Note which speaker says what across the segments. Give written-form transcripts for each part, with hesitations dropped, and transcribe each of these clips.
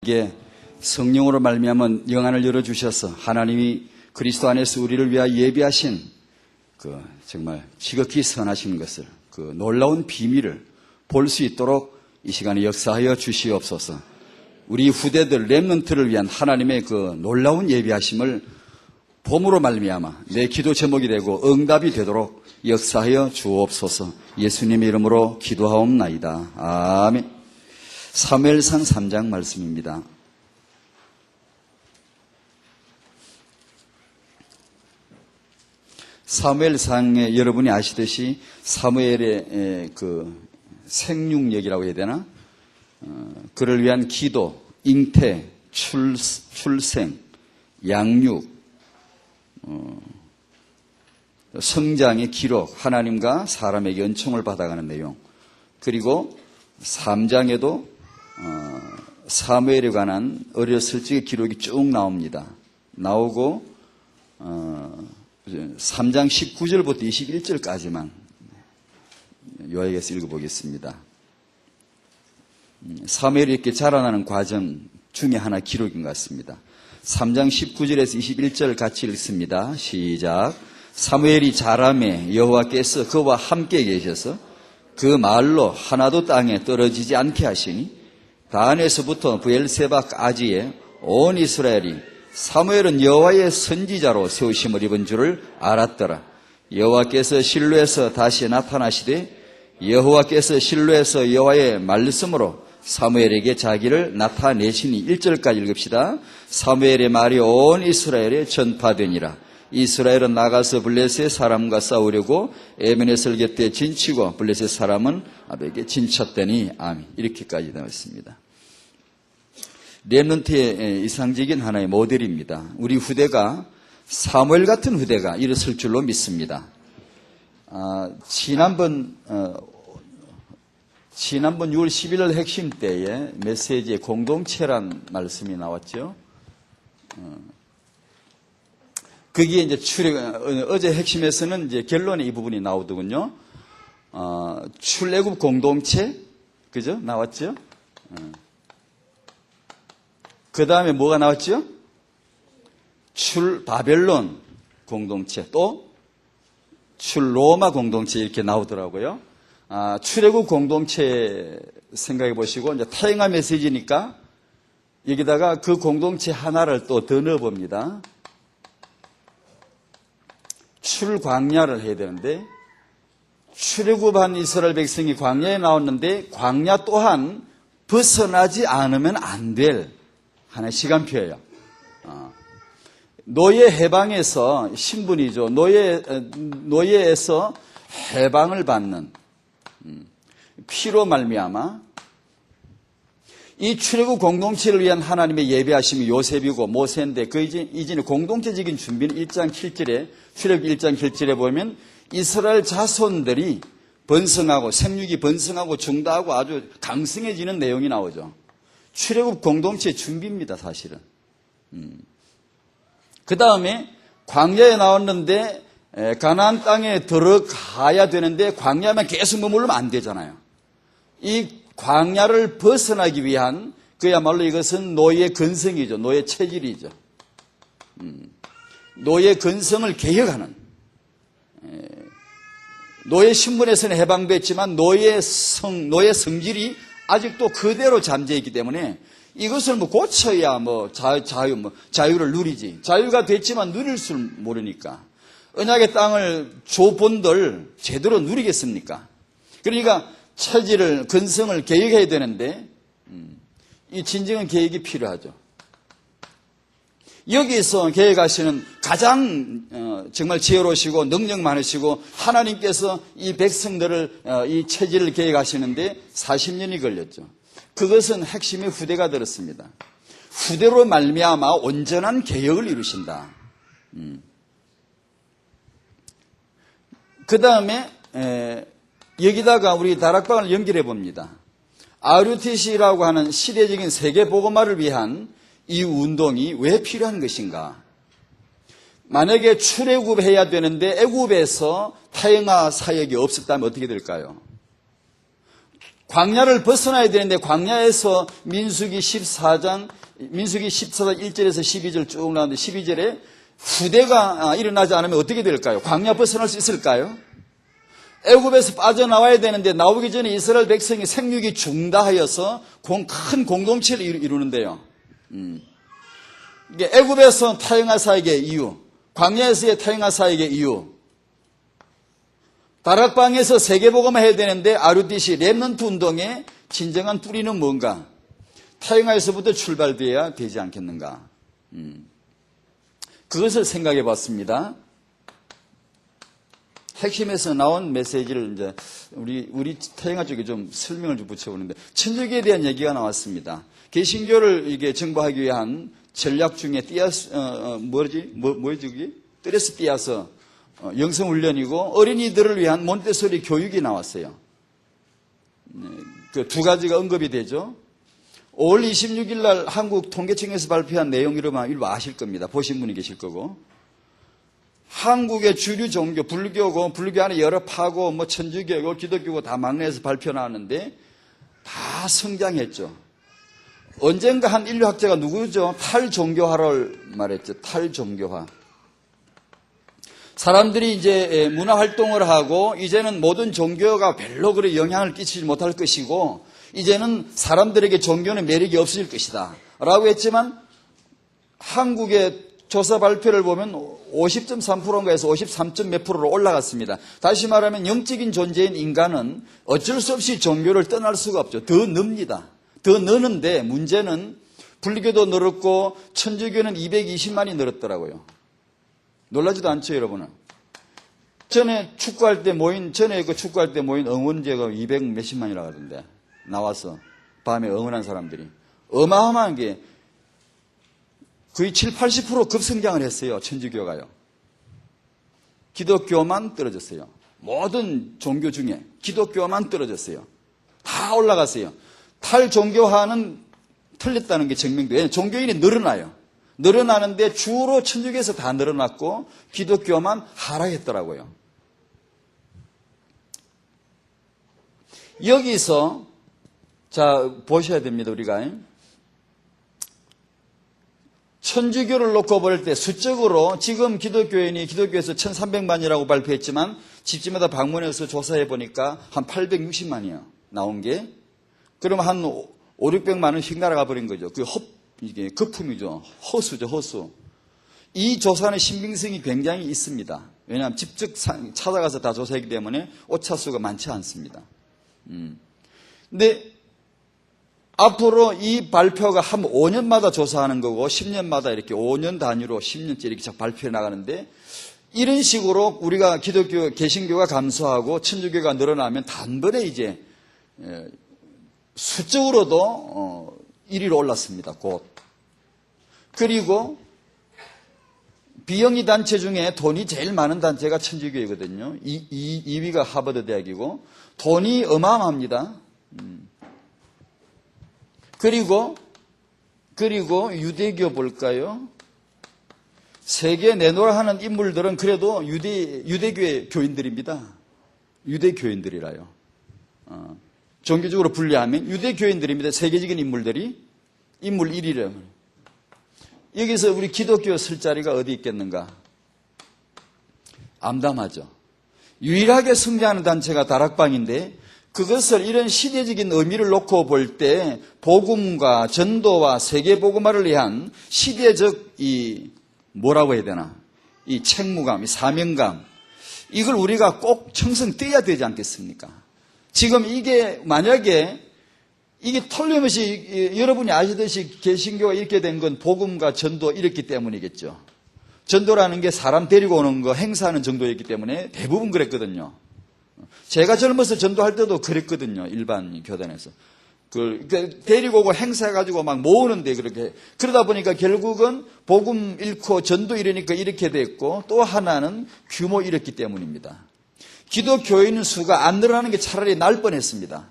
Speaker 1: 이게 성령으로 말미암은 영안을 열어주셔서 하나님이 그리스도 안에서 우리를 위하여 예비하신 정말 지극히 선하신 것을 놀라운 비밀을 볼 수 있도록 이 시간에 역사하여 주시옵소서. 우리 후대들 렘넌트를 위한 하나님의 놀라운 예비하심을 봄으로 말미암아 내 기도 제목이 되고 응답이 되도록 역사하여 주옵소서. 예수님의 이름으로 기도하옵나이다. 아멘. 사무엘상 3장 말씀입니다. 사무엘상에 여러분이 아시듯이 사무엘의 생육력이라고 해야 되나? 그를 위한 기도, 잉태, 출생, 양육, 성장의 기록, 하나님과 사람에게 은총을 받아가는 내용, 그리고 3장에도 사무엘에 관한 어렸을 적의 기록이 쭉 나옵니다. 나오고 3장 19절부터 21절까지만 요약해서 읽어보겠습니다. 사무엘이 이렇게 자라나는 과정 중에 하나 기록인 것 같습니다. 3장 19절에서 21절 같이 읽습니다. 시작. 사무엘이 자라매 여호와께서 그와 함께 계셔서 그 말로 하나도 땅에 떨어지지 않게 하시니 단에서부터 브엘세바까지의 온 이스라엘이 사무엘은 여호와의 선지자로 세우심을 입은 줄을 알았더라. 여호와께서 실로에서 다시 나타나시되 여호와께서 실로에서 여호와의 말씀으로 사무엘에게 자기를 나타내시니 1절까지 읽읍시다. 사무엘의 말이 온 이스라엘에 전파되니라. 이스라엘은 나가서 블레셋 사람과 싸우려고 에베네셀 곁에 진치고 블레셋 사람은 아벨에게 진쳤더니 아멘. 이렇게까지 나와 있습니다. 렘넌트의 이상적인 하나의 모델입니다. 우리 후대가 사무엘 같은 후대가 일어설 줄로 믿습니다. 지난번 6월 11일 핵심 때에 메시지에 공동체란 말씀이 나왔죠. 거기에 이제 어제 핵심에서는 이제 결론에 이 부분이 나오더군요. 출애굽 공동체, 그죠? 나왔죠? 그 다음에 뭐가 나왔죠? 바벨론 공동체, 또 로마 공동체 이렇게 나오더라고요. 출애굽 공동체 생각해 보시고, 이제 타행화 메시지니까 여기다가 그 공동체 하나를 또 더 넣어봅니다. 출광야를 해야 되는데, 출애굽한 이스라엘 백성이 광야에 나왔는데 광야 또한 벗어나지 않으면 안 될 하나의 시간표예요. 노예 해방에서 신분이죠. 노예에서 해방을 받는 피로 말미암아 이 출애굽 공동체를 위한 하나님의 예배하심이 요셉이고 모세인데 그 이전에 공동체적인 준비는 1장 7절에 출애굽 1장 7절에 보면 이스라엘 자손들이 번성하고 생육이 번성하고 증다하고 아주 강성해지는 내용이 나오죠. 출애굽 공동체 준비입니다, 사실은. 그 다음에 광야에 나왔는데 가나안 땅에 들어가야 되는데 광야만 계속 머물면 안 되잖아요. 이 광야를 벗어나기 위한 그야말로 이것은 노예 근성이죠. 노예 체질이죠. 노예 근성을 개혁하는, 노예 신분에서는 해방됐지만 노예 성질이 아직도 그대로 잠재있기 때문에 이것을 고쳐야 자유를 누리지. 자유가 됐지만 누릴 줄 모르니까. 언약의 땅을 좁은들 제대로 누리겠습니까? 그러니까 체질을, 근성을 개혁해야 되는데, 이 진정한 개혁이 필요하죠. 여기서 개혁하시는 가장 정말 지혜로우시고 능력 많으시고 하나님께서 이 백성들을 이 체질을 개혁하시는데 40년이 걸렸죠. 그것은 핵심의 후대가 들었습니다. 후대로 말미암아 온전한 개혁을 이루신다. 그 다음에 여기다가 우리 다락방을 연결해 봅니다. RUTC라고 하는 시대적인 세계복음화를 위한 이 운동이 왜 필요한 것인가? 만약에 출애굽해야 되는데 애굽에서 타행화 사역이 없었다면 어떻게 될까요? 광야를 벗어나야 되는데 광야에서 민수기 14장 1절에서 12절 쭉 나오는데 12절에 후대가 일어나지 않으면 어떻게 될까요? 광야 벗어날 수 있을까요? 애굽에서 빠져나와야 되는데 나오기 전에 이스라엘 백성이 생육이 중다하여서 큰 공동체를 이루는데요. 이게 애굽에서 타영하사에게 이유, 광야에서의 타영하사에게 이유, 다락방에서 세계복음을 해야 되는데 아르디시 렘넌트 운동의 진정한 뿌리는 뭔가? 타영하에서부터 출발되어야 되지 않겠는가? 그것을 생각해 봤습니다. 핵심에서 나온 메시지를 이제 우리 타영하 쪽에 좀 설명을 좀 붙여보는데, 천주교에 대한 얘기가 나왔습니다. 개신교를 이게 정복하기 위한 전략 중에 뜨레스 띠아서 영성훈련이고 어린이들을 위한 몬테소리 교육이 나왔어요. 그 두 가지가 언급이 되죠. 5월 26일 날 한국 통계청에서 발표한 내용 여러분 아실 겁니다. 보신 분이 계실 거고. 한국의 주류 종교, 불교고, 불교 안에 여러 파고, 천주교고, 기독교고 다 막내에서 발표 나왔는데 다 성장했죠. 언젠가 한 인류학자가 누구죠? 탈종교화를 말했죠. 탈종교화. 사람들이 이제 문화활동을 하고 이제는 모든 종교가 별로 그렇게 영향을 끼치지 못할 것이고 이제는 사람들에게 종교는 매력이 없어질 것이다 라고 했지만 한국의 조사 발표를 보면 50.3%인가에서 53. 몇 프로로 올라갔습니다. 다시 말하면 영적인 존재인 인간은 어쩔 수 없이 종교를 떠날 수가 없죠. 더 늡니다. 더 느는데 문제는 불교도 늘었고 천주교는 220만이 늘었더라고요. 놀라지도 않죠, 여러분은? 전에 축구할 때 모인 응원제가 200 몇십만이라고 하던데 나와서 밤에 응원한 사람들이 어마어마한 게 거의 7, 80% 급성장을 했어요. 천주교가요. 기독교만 떨어졌어요. 모든 종교 중에 기독교만 떨어졌어요. 다 올라갔어요. 탈종교화는 틀렸다는 게 증명돼요. 왜냐하면 종교인이 늘어나요. 늘어나는데 주로 천주교에서 다 늘어났고 기독교만 하락했더라고요. 여기서 자 보셔야 됩니다. 우리가 천주교를 놓고 볼 때 수적으로 지금 기독교인이 기독교에서 1300만이라고 발표했지만 집집마다 방문해서 조사해 보니까 한 860만이에요. 나온 게. 그러면 한 5, 600만은 휙 날아가 버린 거죠. 이게 거품이죠. 허수죠, 허수. 이 조사는 신빙성이 굉장히 있습니다. 왜냐하면 직접 찾아가서 다 조사하기 때문에 오차수가 많지 않습니다. 근데 앞으로 이 발표가 한 5년마다 조사하는 거고 10년마다 이렇게 5년 단위로 10년째 이렇게 발표해 나가는데 이런 식으로 우리가 기독교, 개신교가 감소하고 천주교가 늘어나면 단번에 이제 수적으로도 1위로 올랐습니다. 곧. 그리고 비영리 단체 중에 돈이 제일 많은 단체가 천주교이거든요. 2위가 하버드 대학이고 돈이 어마어마합니다. 그리고 유대교 볼까요? 세계 내노라 하는 인물들은 그래도 유대교의 교인들입니다. 유대교인들이라요. 종교적으로 분류하면 유대교인들입니다. 세계적인 인물들이 인물 1위래요. 여기서 우리 기독교 설 자리가 어디 있겠는가? 암담하죠. 유일하게 승리하는 단체가 다락방인데 그것을 이런 시대적인 의미를 놓고 볼 때 복음과 전도와 세계복음화를 위한 시대적 뭐라고 해야 되나? 이 책무감, 이 사명감 이걸 우리가 꼭 청성 떼야 되지 않겠습니까? 지금 이게 만약에 이게 틀림없이 여러분이 아시듯이 개신교가 이렇게 된 건 복음과 전도 이렇기 때문이겠죠. 전도라는 게 사람 데리고 오는 거 행사하는 정도였기 때문에 대부분 그랬거든요. 제가 젊어서 전도할 때도 그랬거든요. 일반 교단에서. 데리고 오고 행사해가지고 막 모으는데 그렇게. 그러다 보니까 결국은 복음 잃고 전도 잃으니까 이렇게 됐고 또 하나는 규모 잃었기 때문입니다. 기독교인 수가 안 늘어나는 게 차라리 날 뻔했습니다.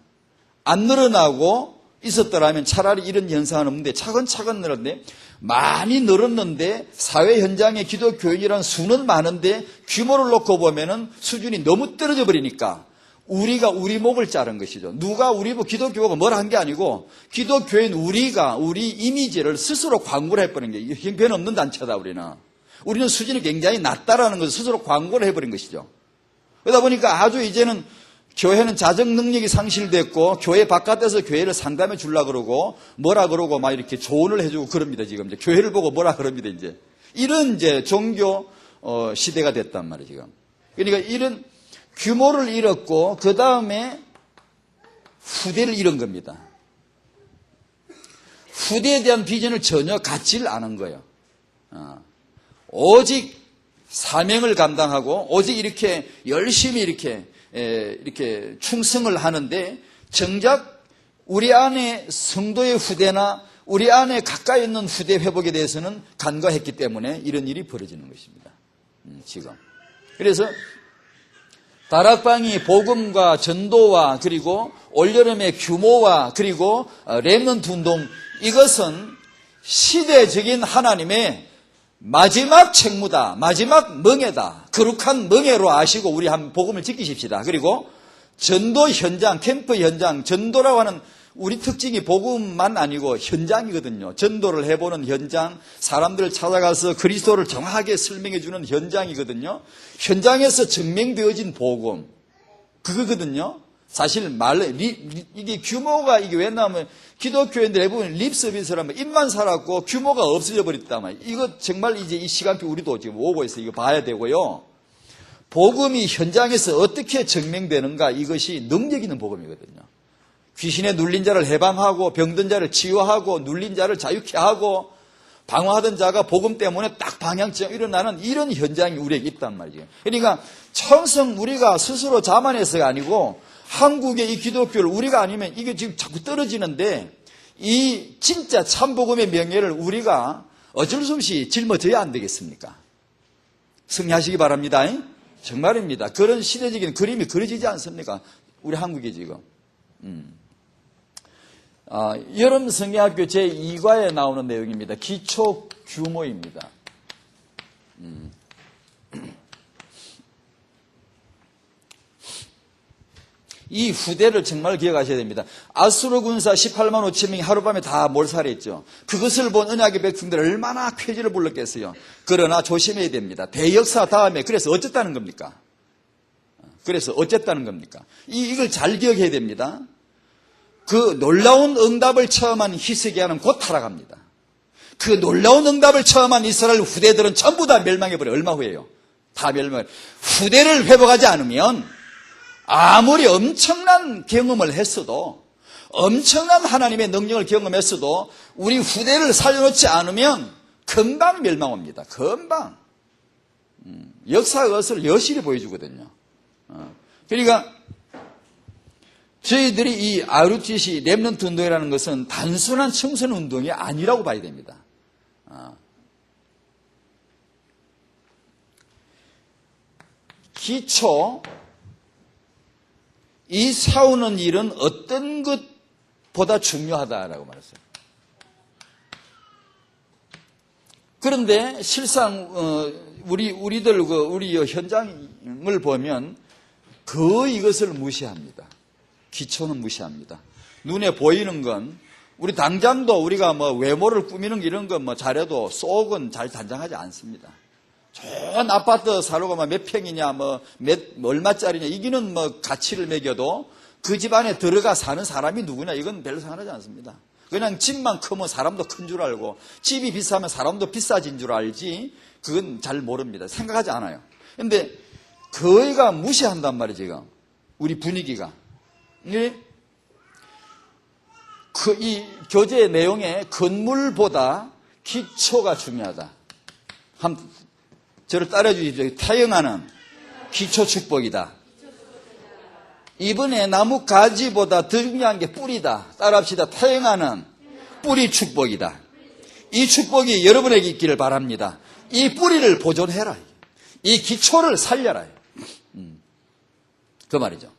Speaker 1: 안 늘어나고 있었더라면 차라리 이런 현상은 없는데 차근차근 늘었는데 많이 늘었는데 사회 현장에 기독교인이라는 수는 많은데 규모를 놓고 보면은 수준이 너무 떨어져 버리니까 우리가 우리 목을 자른 것이죠. 누가 우리 목, 기독교가 뭘 한 게 아니고 기독교인 우리가 우리 이미지를 스스로 광고를 해버린 게 형편없는 단체다 우리는. 우리는 수준이 굉장히 낮다라는 것을 스스로 광고를 해버린 것이죠. 그러다 보니까 아주 이제는 교회는 자정 능력이 상실됐고 교회 바깥에서 교회를 상담해 주려고 그러고 뭐라 그러고 막 이렇게 조언을 해주고 그럽니다. 지금 이제 교회를 보고 뭐라 그럽니다. 이제 이런 이제 종교 시대가 됐단 말이에요. 지금. 그러니까 이런 규모를 잃었고 그 다음에 후대를 잃은 겁니다. 후대에 대한 비전을 전혀 갖지를 않은 거예요. 오직 사명을 감당하고 오직 이렇게 열심히 이렇게 충성을 하는데 정작 우리 안에 성도의 후대나 우리 안에 가까이 있는 후대 회복에 대해서는 간과했기 때문에 이런 일이 벌어지는 것입니다. 지금. 그래서 다락방이 복음과 전도와 그리고 올여름의 규모와 그리고 렘넌트 운동, 이것은 시대적인 하나님의 마지막 책무다, 마지막 멍에다, 거룩한 멍에로 아시고 우리 한 복음을 지키십시다. 그리고 전도 현장, 캠프 현장, 전도라고 하는 우리 특징이 복음만 아니고 현장이거든요. 전도를 해보는 현장, 사람들을 찾아가서 그리스도를 정확하게 설명해 주는 현장이거든요. 현장에서 증명되어진 복음, 그거거든요. 사실 이게 규모가 이게 왜 나오면 기독교인들 대부분 립 서비스를 하면 입만 살았고 규모가 없어져 버렸단 말이에요. 이거 정말 이제 이 시간표 우리도 지금 오고 있어요. 이거 봐야 되고요. 복음이 현장에서 어떻게 증명되는가, 이것이 능력 있는 복음이거든요. 귀신에 눌린 자를 해방하고 병든 자를 치유하고 눌린 자를 자유케 하고 방황하던 자가 복음 때문에 딱 방향성 일어나는 이런 현장이 우리에게 있단 말이에요. 그러니까 청성 우리가 스스로 자만해서가 아니고 한국의 이 기독교를 우리가 아니면 이게 지금 자꾸 떨어지는데 이 진짜 참복음의 명예를 우리가 어쩔 수 없이 짊어져야 안 되겠습니까? 승리하시기 바랍니다. 정말입니다. 그런 시대적인 그림이 그려지지 않습니까? 우리 한국이 지금. 여름 성경학교 제2과에 나오는 내용입니다. 기초 규모입니다. 이 후대를 정말 기억하셔야 됩니다. 아수르 군사 18만 5천 명이 하룻밤에 다 몰살했죠. 그것을 본 언약의 백성들 얼마나 쾌지를 불렀겠어요. 그러나 조심해야 됩니다. 대역사 다음에 그래서 어쨌다는 겁니까? 이걸 잘 기억해야 됩니다. 그 놀라운 응답을 체험한 히스기야는 곧 타락합니다. 그 놀라운 응답을 체험한 이스라엘 후대들은 전부 다 멸망해버려요. 얼마 후에요? 다 멸망해요. 후대를 회복하지 않으면 아무리 엄청난 경험을 했어도, 엄청난 하나님의 능력을 경험했어도 우리 후대를 살려놓지 않으면 금방 멸망합니다. 금방. 역사가 그것을 여실히 보여주거든요. 그러니까 저희들이 이 RUTC 렘넌트 운동이라는 것은 단순한 청소년 운동이 아니라고 봐야 됩니다. 기초, 이 세우는 일은 어떤 것보다 중요하다라고 말했어요. 그런데 실상 우리들 우리 현장을 보면 거의 이것을 무시합니다. 기초는 무시합니다. 눈에 보이는 건 우리 당장도 우리가 뭐 외모를 꾸미는 이런 건 뭐 잘해도 속은 잘 단장하지 않습니다. 좋은 아파트 사료가 몇 평이냐, 얼마짜리냐, 이기는 가치를 매겨도 그 집 안에 들어가 사는 사람이 누구냐, 이건 별로 상관하지 않습니다. 그냥 집만 크면 사람도 큰 줄 알고, 집이 비싸면 사람도 비싸진 줄 알지, 그건 잘 모릅니다. 생각하지 않아요. 근데 거의가 무시한단 말이에요, 지금. 우리 분위기가. 이 교재의 내용에 건물보다 기초가 중요하다. 저를 따라 주십시오. 타영하는 기초 축복이다. 이번에 나무 가지보다 더 중요한 게 뿌리다. 따라합시다. 타영하는 뿌리 축복이다. 이 축복이 여러분에게 있기를 바랍니다. 이 뿌리를 보존해라. 이 기초를 살려라. 그 말이죠.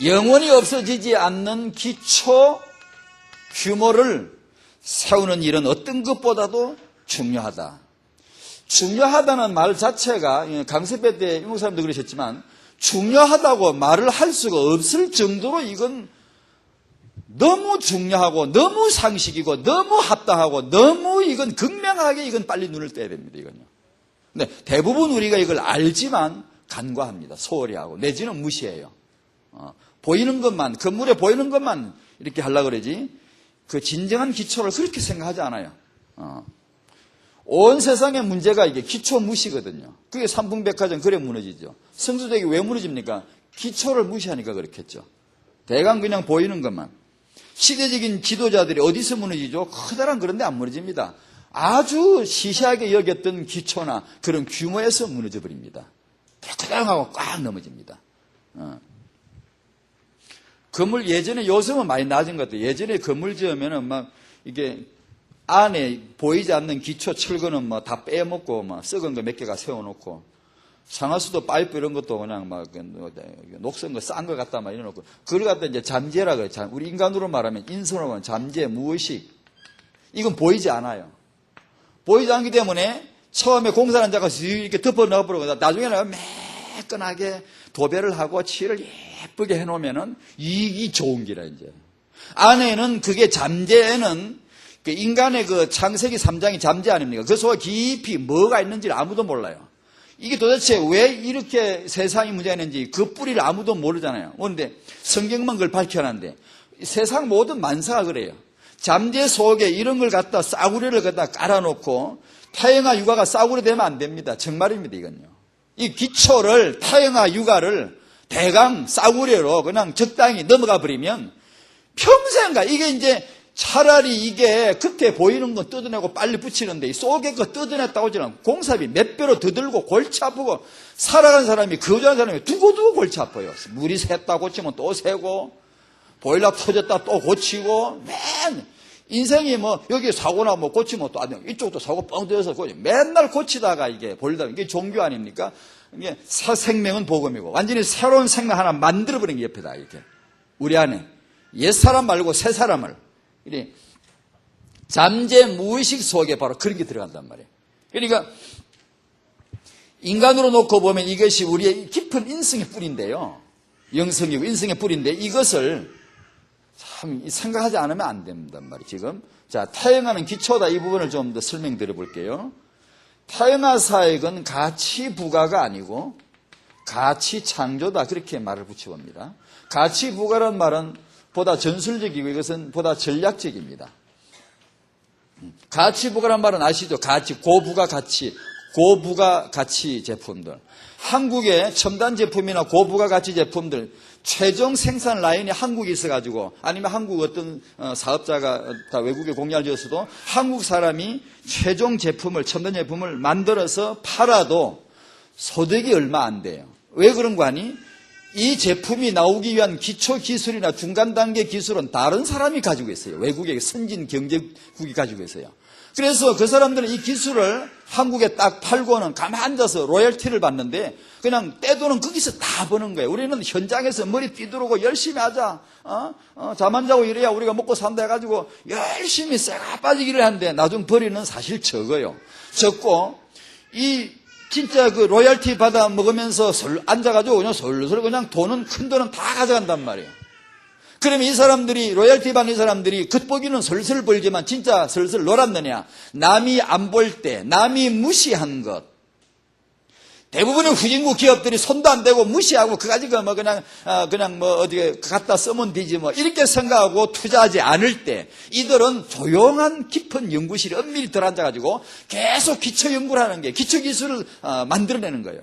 Speaker 1: 영원히 없어지지 않는 기초 규모를 세우는 일은 어떤 것보다도 중요하다. 중요하다는 말 자체가 강습회 때 이목 사람도 그러셨지만 중요하다고 말을 할 수가 없을 정도로 이건 너무 중요하고 너무 상식이고 너무 합당하고 너무 이건 극명하게 이건 빨리 눈을 떼야 됩니다. 이건요. 근데 대부분 우리가 이걸 알지만 간과합니다. 소홀히 하고 내지는 무시해요. 보이는 것만, 건물에 보이는 것만 이렇게 하려고 그러지 그 진정한 기초를 그렇게 생각하지 않아요. 온 세상의 문제가 이게 기초 무시거든요. 그게 삼풍백화점 그래 무너지죠. 성수대교 왜 무너집니까? 기초를 무시하니까 그렇겠죠. 대강 그냥 보이는 것만. 시대적인 지도자들이 어디서 무너지죠? 커다란 그런 데 안 무너집니다. 아주 시시하게 여겼던 기초나 그런 규모에서 무너져 버립니다. 커다랑하고 꽉 넘어집니다. 건물 예전에 요즘은 많이 낮은 것 같아요. 예전에 건물 지으면은 막 이게 안에 보이지 않는 기초 철거는 뭐 다 빼먹고 막 썩은 거 몇 개가 세워놓고 상하수도 파이프 이런 것도 그냥 막 녹슨 거 싼 거 갖다 막 이래놓고 그걸 갖다 이제 잠재라 그래. 우리 인간으로 말하면 인성으로 말하면 잠재, 무의식. 이건 보이지 않아요. 보이지 않기 때문에 처음에 공사하는 자가 이렇게 덮어 넣어버리고 나중에는 매끈하게 도배를 하고 칠을 예쁘게 해놓으면은 이게 좋은 기라 이제. 안에는 그게 잠재에는 그 인간의 그 창세기 3장이 잠재 아닙니까? 그 속에 깊이 뭐가 있는지를 아무도 몰라요. 이게 도대체 왜 이렇게 세상이 문제가 있는지 그 뿌리를 아무도 모르잖아요. 그런데 성경만 그걸 밝혀놨는데 세상 모든 만사가 그래요. 잠재 속에 이런 걸 갖다 싸구려를 갖다 깔아놓고 타영아 육아가 싸구려 되면 안 됩니다. 정말입니다 이건요. 이 기초를 타영아 육아를 대강 싸구려로 그냥 적당히 넘어가 버리면 평생가 이게 이제 차라리 이게 겉에 보이는 거 뜯어내고 빨리 붙이는데 이 속에 거 뜯어냈다고 하지만 공사비 몇 배로 더 들고 골치 아프고 살아간 사람이 거주한 사람이 두고두고 골치 아파요. 물이 샜다 고치면 또 새고 보일러 터졌다 또 고치고 인생이 뭐 여기 사고나 뭐 고치면 또 이쪽도 사고 뻥 뚫려서 맨날 고치다가 이게 보일다 이게 종교 아닙니까? 이게 생명은 복음이고 완전히 새로운 생명 하나 만들어버린 게 옆에다 이렇게 우리 안에 옛사람 말고 새사람을 잠재 무의식 속에 바로 그런 게 들어간단 말이에요. 그러니까 인간으로 놓고 보면 이것이 우리의 깊은 인성의 뿌리인데요. 영성이고 인성의 뿌리인데 이것을 참 생각하지 않으면 안 된단 말이에요. 지금 자 타영하는 기초다 이 부분을 좀 더 설명드려 볼게요. 타영하 사역은 가치 부가가 아니고 가치 창조다 그렇게 말을 붙여봅니다. 가치 부가란 말은 보다 전술적이고 이것은 보다 전략적입니다. 가치 부가란 말은 아시죠? 가치 고부가 가치 제품들. 한국의 첨단 제품이나 고부가 가치 제품들 최종 생산 라인이 한국에 있어가지고 아니면 한국 어떤 사업자가 다 외국에 공장을 지었어도 한국 사람이 최종 제품을 첨단 제품을 만들어서 팔아도 소득이 얼마 안 돼요. 왜 그런 거 아니? 이 제품이 나오기 위한 기초 기술이나 중간 단계 기술은 다른 사람이 가지고 있어요. 외국의 선진 경제국이 가지고 있어요. 그래서 그 사람들은 이 기술을 한국에 딱 팔고는 가만 앉아서 로열티를 받는데 그냥 떼돈은 거기서 다 버는 거예요. 우리는 현장에서 머리 삐두르고 열심히 하자. 잠 안 자고 이래야 우리가 먹고 산다 해가지고 열심히 쇠가 빠지기를 하는데 나중 벌이는 사실 적어요. 적고 진짜 그 로열티 받아 먹으면서 앉아가지고 그냥 솔솔 그냥 큰 돈은 다 가져간단 말이에요. 그러면 이 사람들이 로열티 받는 사람들이 겉보기는 슬슬 벌지만 진짜 슬슬 놀았느냐? 남이 안 볼 때, 남이 무시한 것. 대부분의 후진국 기업들이 손도 안 대고 무시하고 그거 가지고 뭐 그냥 뭐 어디에 갖다 쓰면 되지 뭐 이렇게 생각하고 투자하지 않을 때 이들은 조용한 깊은 연구실에 엄밀히 들어앉아가지고 계속 기초 연구를 하는 게 기초 기술을 만들어내는 거예요.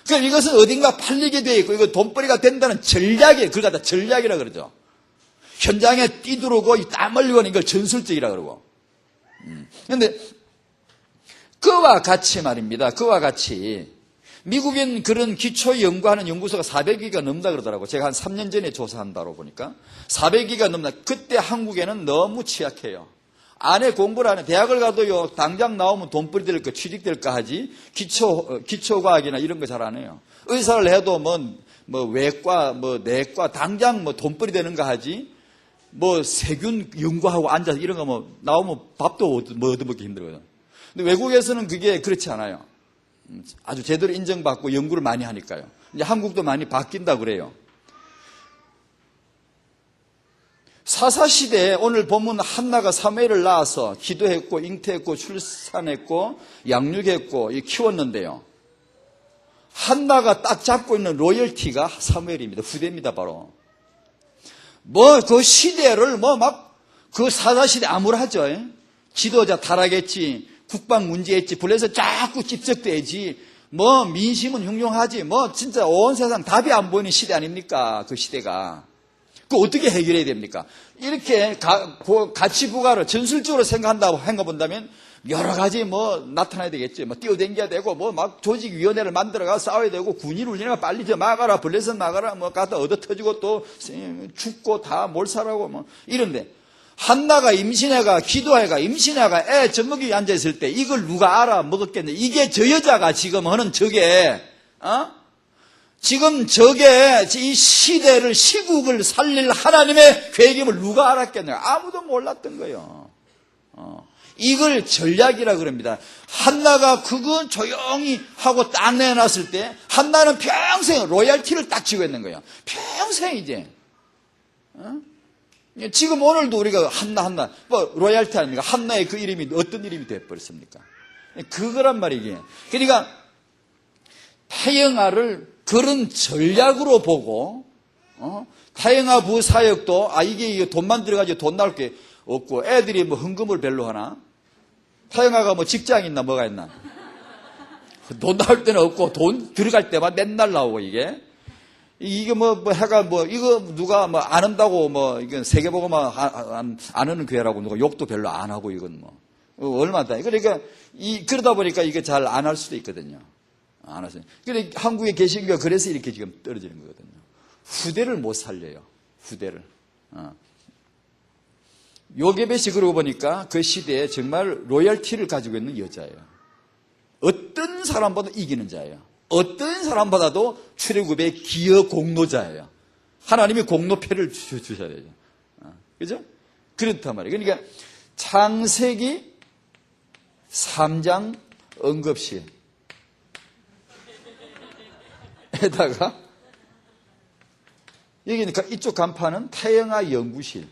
Speaker 1: 그럼 이것은 어딘가 팔리게 돼 있고 이거 돈벌이가 된다는 전략이에요. 그걸 갖다 전략이라 그러죠. 현장에 뛰두르고 땀 흘리고 이걸 전술적이라 그러고. 그런데 그와 같이 말입니다. 그와 같이 미국인 그런 기초 연구하는 연구소가 400개가 넘다 그러더라고요. 제가 한 3년 전에 조사한 바로 보니까 400개가 넘다. 그때 한국에는 너무 취약해요. 안에 공부를 하는 대학을 가도요 당장 나오면 돈벌이 될까 취직될까 하지 기초과학이나 이런 거 잘 안 해요. 의사를 해도 뭐 외과 내과 당장 돈벌이 되는가 하지 뭐 세균 연구하고 앉아서 이런 거 뭐 나오면 밥도 얻어먹기 힘들어요. 근데 외국에서는 그게 그렇지 않아요. 아주 제대로 인정받고 연구를 많이 하니까요. 이제 한국도 많이 바뀐다 그래요. 사사시대에 오늘 보면 한나가 사무엘을 낳아서 기도했고 잉태했고 출산했고 양육했고 키웠는데요. 한나가 딱 잡고 있는 로열티가 사무엘입니다. 후대입니다, 바로. 그 시대를 그 사사시대 암울하죠. 지도자 타락했지, 국방 문제했지, 불에서 자꾸 찝적대지, 민심은 흉흉하지, 진짜 온 세상 답이 안 보이는 시대 아닙니까? 그 시대가. 어떻게 해결해야 됩니까? 이렇게 가치 부과를 전술적으로 생각본다면 여러 가지 나타나야 되겠죠. 뛰어댕겨야 되고, 조직위원회를 만들어가 싸워야 되고, 군인 훈련을 빨리 막아라, 벌레선 막아라, 갖다 얻어 터지고 또 죽고 다 몰살하고, 이런데. 한나가 임신해가, 기도해가, 임신해가 애 젖먹이 앉아있을 때 이걸 누가 알아 먹었겠네. 이게 저 여자가 지금 하는 저게, 지금 저게 이 시대를, 시국을 살릴 하나님의 계획임을 누가 알았겠네요. 아무도 몰랐던 거예요. 이걸 전략이라 그럽니다. 한나가 그건 조용히 하고 딱 내놨을 때 한나는 평생 로얄티를 딱 쥐고 있는 거예요. 평생 이제. 지금 오늘도 우리가 한나 로얄티 아닙니까? 한나의 그 이름이 어떤 이름이 되어버렸습니까? 그거란 말이기. 그러니까 태영아를 그런 전략으로 보고, 태영아 부사역도, 이게 돈만 들어가지고 돈 나올 게 없고, 애들이 헌금을 별로 하나? 태영아가 직장 있나, 뭐가 있나? 돈 나올 때는 없고, 돈 들어갈 때만 맨날 나오고, 이게. 이게 이거 누가 안 한다고 이건 세계보고만 안 하는 교회라고 누가 욕도 별로 안 하고, 이건 얼마다. 그러니까, 그러다 보니까 이게 잘 안 할 수도 있거든요. 안 하세요. 그래, 한국의 개신교가 그래서 이렇게 지금 떨어지는 거거든요. 후대를 못 살려요. 후대를. 요게벳이 그러고 보니까 그 시대에 정말 로열티를 가지고 있는 여자예요. 어떤 사람보다 이기는 자예요. 어떤 사람보다도 출애굽의 기여 공로자예요. 하나님이 공로패를 주셔야 되죠. 그죠? 그렇단 말이에요. 그러니까 창세기 3장 언급실 에다가 여기 이쪽 간판은 태영아 연구실.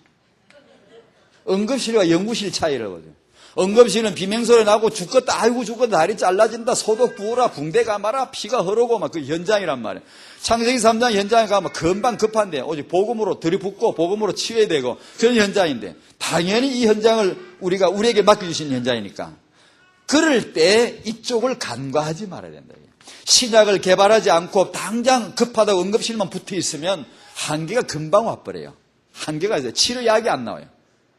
Speaker 1: 응급실과 연구실 차이를 보죠. 응급실은 비명소리 나고 죽겠다, 아이고 죽겠다, 다리 잘라진다, 소독 부어라, 붕대 감아라, 피가 흐르고 그 현장이란 말이에요. 창세기 3장 현장에 가면 금방 급한데 오직 복음으로 들이붓고 복음으로 치유해야 되고 그런 현장인데 당연히 이 현장을 우리에게 맡겨주신 현장이니까 그럴 때 이쪽을 간과하지 말아야 된다. 신약을 개발하지 않고 당장 급하다고 응급실만 붙어 있으면 한계가 금방 와버려요. 한계가 있어요. 치료약이 안 나와요.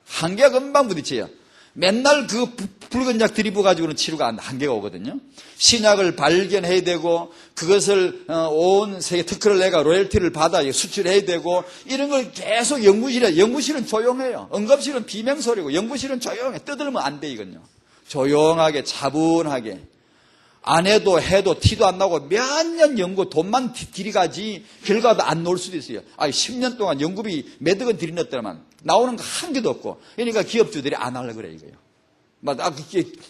Speaker 1: 한계가 금방 부딪혀요. 맨날 그 붉은 약 들이부어가지고는 치료가 한계가 오거든요. 신약을 발견해야 되고 그것을 온 세계 특허를 내가 로열티를 받아 수출해야 되고 이런 걸 계속 연구실은 조용해요. 응급실은 비명소리고 연구실은 조용해. 떠들면 안 돼 이건요. 조용하게 차분하게 안 해도 티도 안 나고 몇 년 연구 돈만 들이가지 결과도 안 나올 수도 있어요. 10년 동안 연구비 몇 억원 들이냈더만 나오는 거 한 개도 없고. 그러니까 기업주들이 안 하려고 그래 이거요.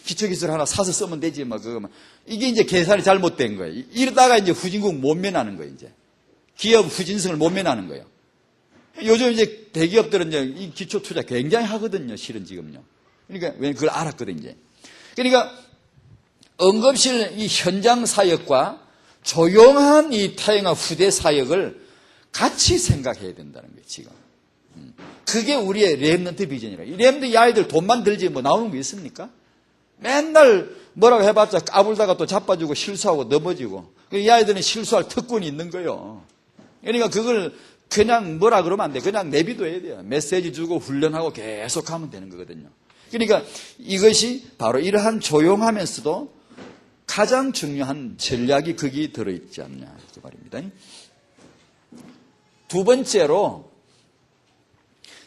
Speaker 1: 기초기술 하나 사서 쓰면 되지 이게 이제 계산이 잘못된 거예요. 이러다가 이제 후진국 못 면하는 거예요. 이제 기업 후진성을 못 면하는 거예요. 요즘 이제 대기업들은 이제 이 기초 투자 굉장히 하거든요. 실은 지금요. 그러니까 왜 그걸 알았거든요. 이제. 그러니까 응급실 이 현장 사역과 조용한 이 태영아 후대 사역을 같이 생각해야 된다는 거예요, 지금. 그게 우리의 렘넌트 비전이라. 이 렘넌트 이 아이들 돈만 들지 나오는 거 있습니까? 맨날 뭐라고 해봤자 까불다가 또 자빠지고 실수하고 넘어지고. 이 아이들은 실수할 특권이 있는 거예요. 그러니까 그걸 그냥 뭐라 그러면 안 돼. 그냥 내비둬야 돼요. 메시지 주고 훈련하고 계속 하면 되는 거거든요. 그러니까 이것이 바로 이러한 조용하면서도 가장 중요한 전략이 거기 들어있지 않냐 그 말입니다. 두 번째로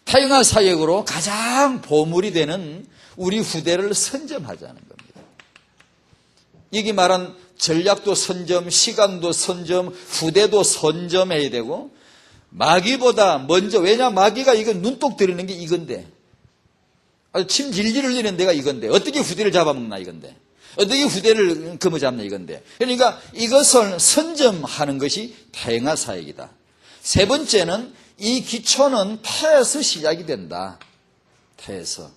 Speaker 1: 태영아 사역으로 가장 보물이 되는 우리 후대를 선점하자는 겁니다. 여기 말한 전략도 선점, 시간도 선점, 후대도 선점해야 되고 마귀보다 먼저, 왜냐 마귀가 이거 눈독 들이는 게 이건데 침 질질 흘리는 데가 이건데 어떻게 후대를 잡아먹나 이건데 어떻게 후대를 거머잡냐 이건데. 그러니까 이것을 선점하는 것이 태영아 사역이다. 세 번째는 이 기초는 태에서 시작이 된다. 태에서.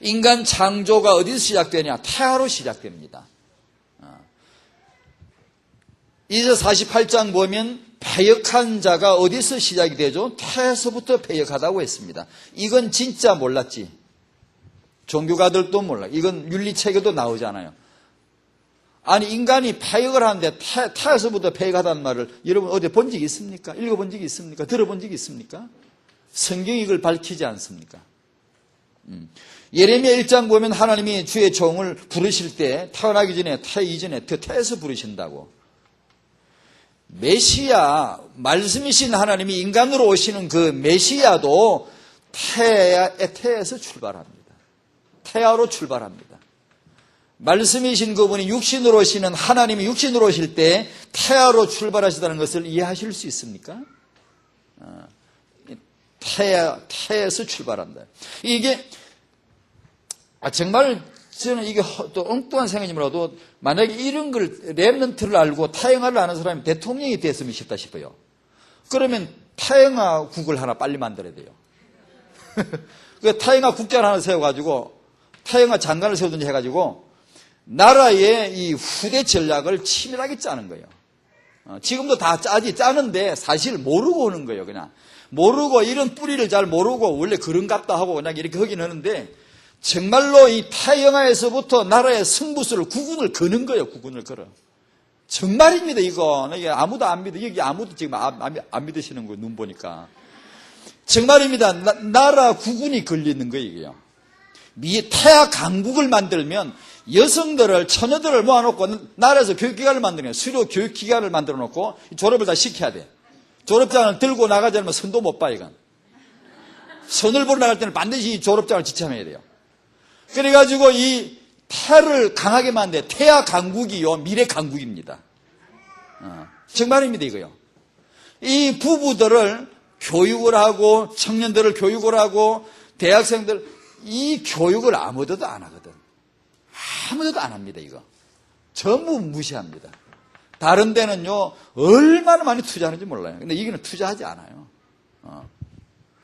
Speaker 1: 인간 창조가 어디서 시작되냐? 태아로 시작됩니다. 이사 48장 보면 패역한 자가 어디서 시작이 되죠? 태에서부터 패역하다고 했습니다. 이건 진짜 몰랐지. 종교가들도 몰라. 이건 윤리체계도 나오잖아요. 아니 인간이 패역을 하는데 태에서부터 패역하다는 말을 여러분 어디 본 적이 있습니까? 읽어본 적이 있습니까? 들어본 적이 있습니까? 성경이 이걸 밝히지 않습니까? 예레미야 1장 보면 하나님이 주의 종을 부르실 때 태어나기 전에 태 이전에 태에서 부르신다고. 메시아, 말씀이신 하나님이 인간으로 오시는 그 메시아도 태에서 출발합니다. 태아로 출발합니다. 말씀이신 그분이 육신으로 오시는 하나님이 육신으로 오실 때 태아로 출발하시다는 것을 이해하실 수 있습니까? 태에서 출발한다. 이게 정말 저는 이게 또 엉뚱한 생각이 뭐라도 만약에 이런 걸 랩런트를 알고 태영아를 아는 사람이 대통령이 됐으면 싶다 싶어요. 그러면 태영아 국을 하나 빨리 만들어야 돼요. 그 태영아 국장을 하나 세워가지고 태영아 장관을 세우든지 해가지고 나라의 이 후대 전략을 치밀하게 짜는 거예요. 지금도 다 짜는데 사실 모르고 오는 거예요. 그냥 모르고 이런 뿌리를 잘 모르고 원래 그런갑다 하고 그냥 이렇게 하긴 하는데 정말로 이 태영아에서부터 나라의 승부수를 구군을 거는 거예요. 구군을 걸어. 정말입니다. 이거 아무도 안 믿어. 여기 아무도 지금 안 믿으시는 거예요. 눈 보니까. 정말입니다. 나라 구군이 걸리는 거예요. 태아 강국을 만들면 여성들을 처녀들을 모아놓고 나라에서 교육기관을 만드는 거예요. 수료 교육기관을 만들어 놓고 졸업을 다 시켜야 돼. 졸업장을 들고 나가지 않으면 선도 못 봐. 이건. 선을 보러 나갈 때는 반드시 졸업장을 지참해야 돼요. 그래가지고 이 태를 강하게 만든 태아 강국이요 미래 강국입니다. 정말입니다 이거요. 이 부부들을 교육을 하고 청년들을 교육을 하고 대학생들 이 교육을 아무데도 안 하거든. 아무데도 안 합니다 이거. 전부 무시합니다. 다른 데는요 얼마나 많이 투자하는지 몰라요. 근데 여기는 투자하지 않아요.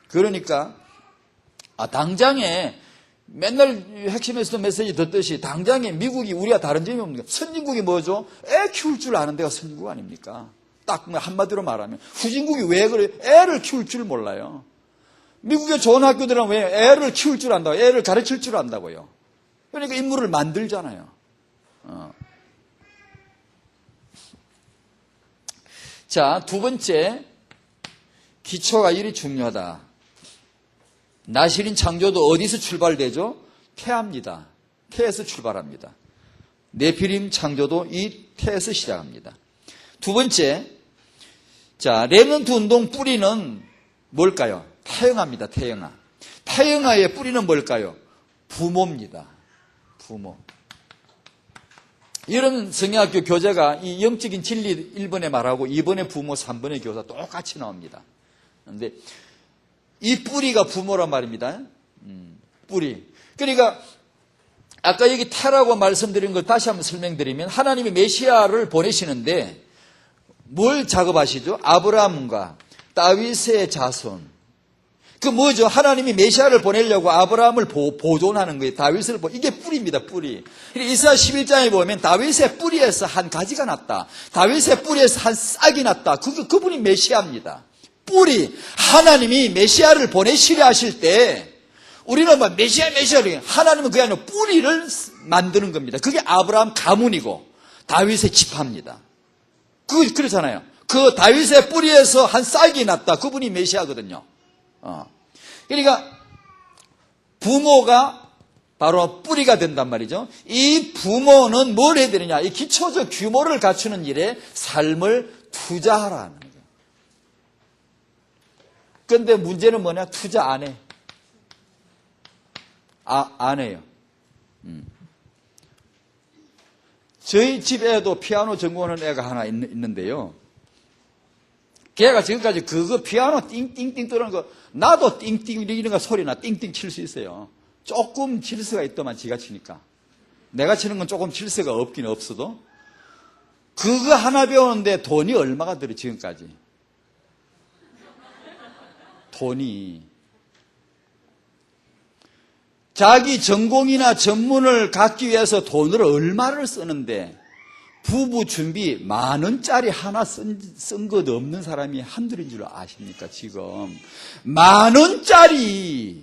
Speaker 1: 그러니까 당장에 맨날 핵심에서도 메시지 듣듯이 당장에 미국이 우리가 다른 점이 없는 거. 선진국이 뭐죠? 애 키울 줄 아는 데가 선진국 아닙니까? 딱 한마디로 말하면 후진국이 왜 그래? 애를 키울 줄 몰라요. 미국의 좋은 학교들은 왜 애를 키울 줄 안다고? 애를 가르칠 줄 안다고요. 그러니까 인물을 만들잖아요. 자, 두 번째 기초가 이리 중요하다. 나실인 창조도 어디서 출발되죠? 태아입니다. 태에서 출발합니다. 네피림 창조도 이 태에서 시작합니다. 두 번째, 자, 렘넌트 운동 뿌리는 뭘까요? 태영아입니다. 태영아. 태영아의 뿌리는 뭘까요? 부모입니다. 부모. 이런 성경학교 교재가 이 영적인 진리 1번에 말하고 2번에 부모, 3번에 교사 똑같이 나옵니다. 그런데 이 뿌리가 부모란 말입니다. 뿌리. 그러니까 아까 여기 태라고 말씀드린 걸 다시 한번 설명드리면 하나님이 메시아를 보내시는데 뭘 작업하시죠? 아브라함과 다윗의 자손. 그 뭐죠? 하나님이 메시아를 보내려고 아브라함을 보존하는 거예요. 다윗을 이게 뿌리입니다. 뿌리. 이사야 11장에 보면 다윗의 뿌리에서 한 가지가 났다. 다윗의 뿌리에서 한 싹이 났다. 그분이 메시아입니다. 뿌리. 하나님이 메시아를 보내시려 하실 때 우리는 뭐 메시아 하나님은 그게 아니라 뿌리를 만드는 겁니다. 그게 아브라함 가문이고 다윗의 지파입니다. 그렇잖아요. 그 다윗의 뿌리에서 한 싹이 났다. 그분이 메시아거든요. 그러니까 부모가 바로 뿌리가 된단 말이죠. 이 부모는 뭘 해야 되느냐? 이 기초적 규모를 갖추는 일에 삶을 투자하라는 거예요. 그런데 문제는 뭐냐? 투자 안 해. 안 해요. 저희 집 애도 피아노 전공하는 애가 하나 있는데요. 걔가 지금까지 그거 피아노 띵띵띵 뜨는 거 나도 띵띵 이런 거 소리나 띵띵 칠 수 있어요. 조금 칠 수가 있더만 지가 치니까. 내가 치는 건 조금 질서가 없긴 없어도 그거 하나 배우는데 돈이 얼마가 들어 지금까지. 돈이. 자기 전공이나 전문을 갖기 위해서 돈을 얼마를 쓰는데 부부 준비 10,000원짜리 하나 쓴 것 없는 사람이 한둘인 줄 아십니까? 지금 10,000원짜리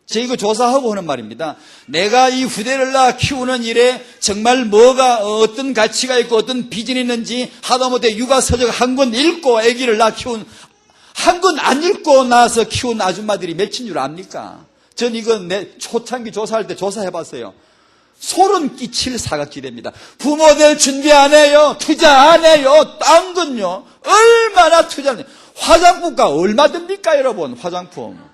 Speaker 1: 제가 이거 조사하고 하는 말입니다. 내가 이 후대를 낳아 키우는 일에 정말 뭐가 어떤 가치가 있고 어떤 비전이 있는지 하다못해 육아서적 한 권 읽고 아기를 낳아 키운 한 권 안 읽고 나서 키운 아줌마들이 몇인 줄 압니까? 전 이거 내 초창기 조사할 때 조사해봤어요. 소름 끼칠 사각지대입니다. 부모들 준비 안 해요. 투자 안 해요. 딴 건요. 얼마나 투자 안 해요. 화장품가 얼마 듭니까 여러분? 화장품.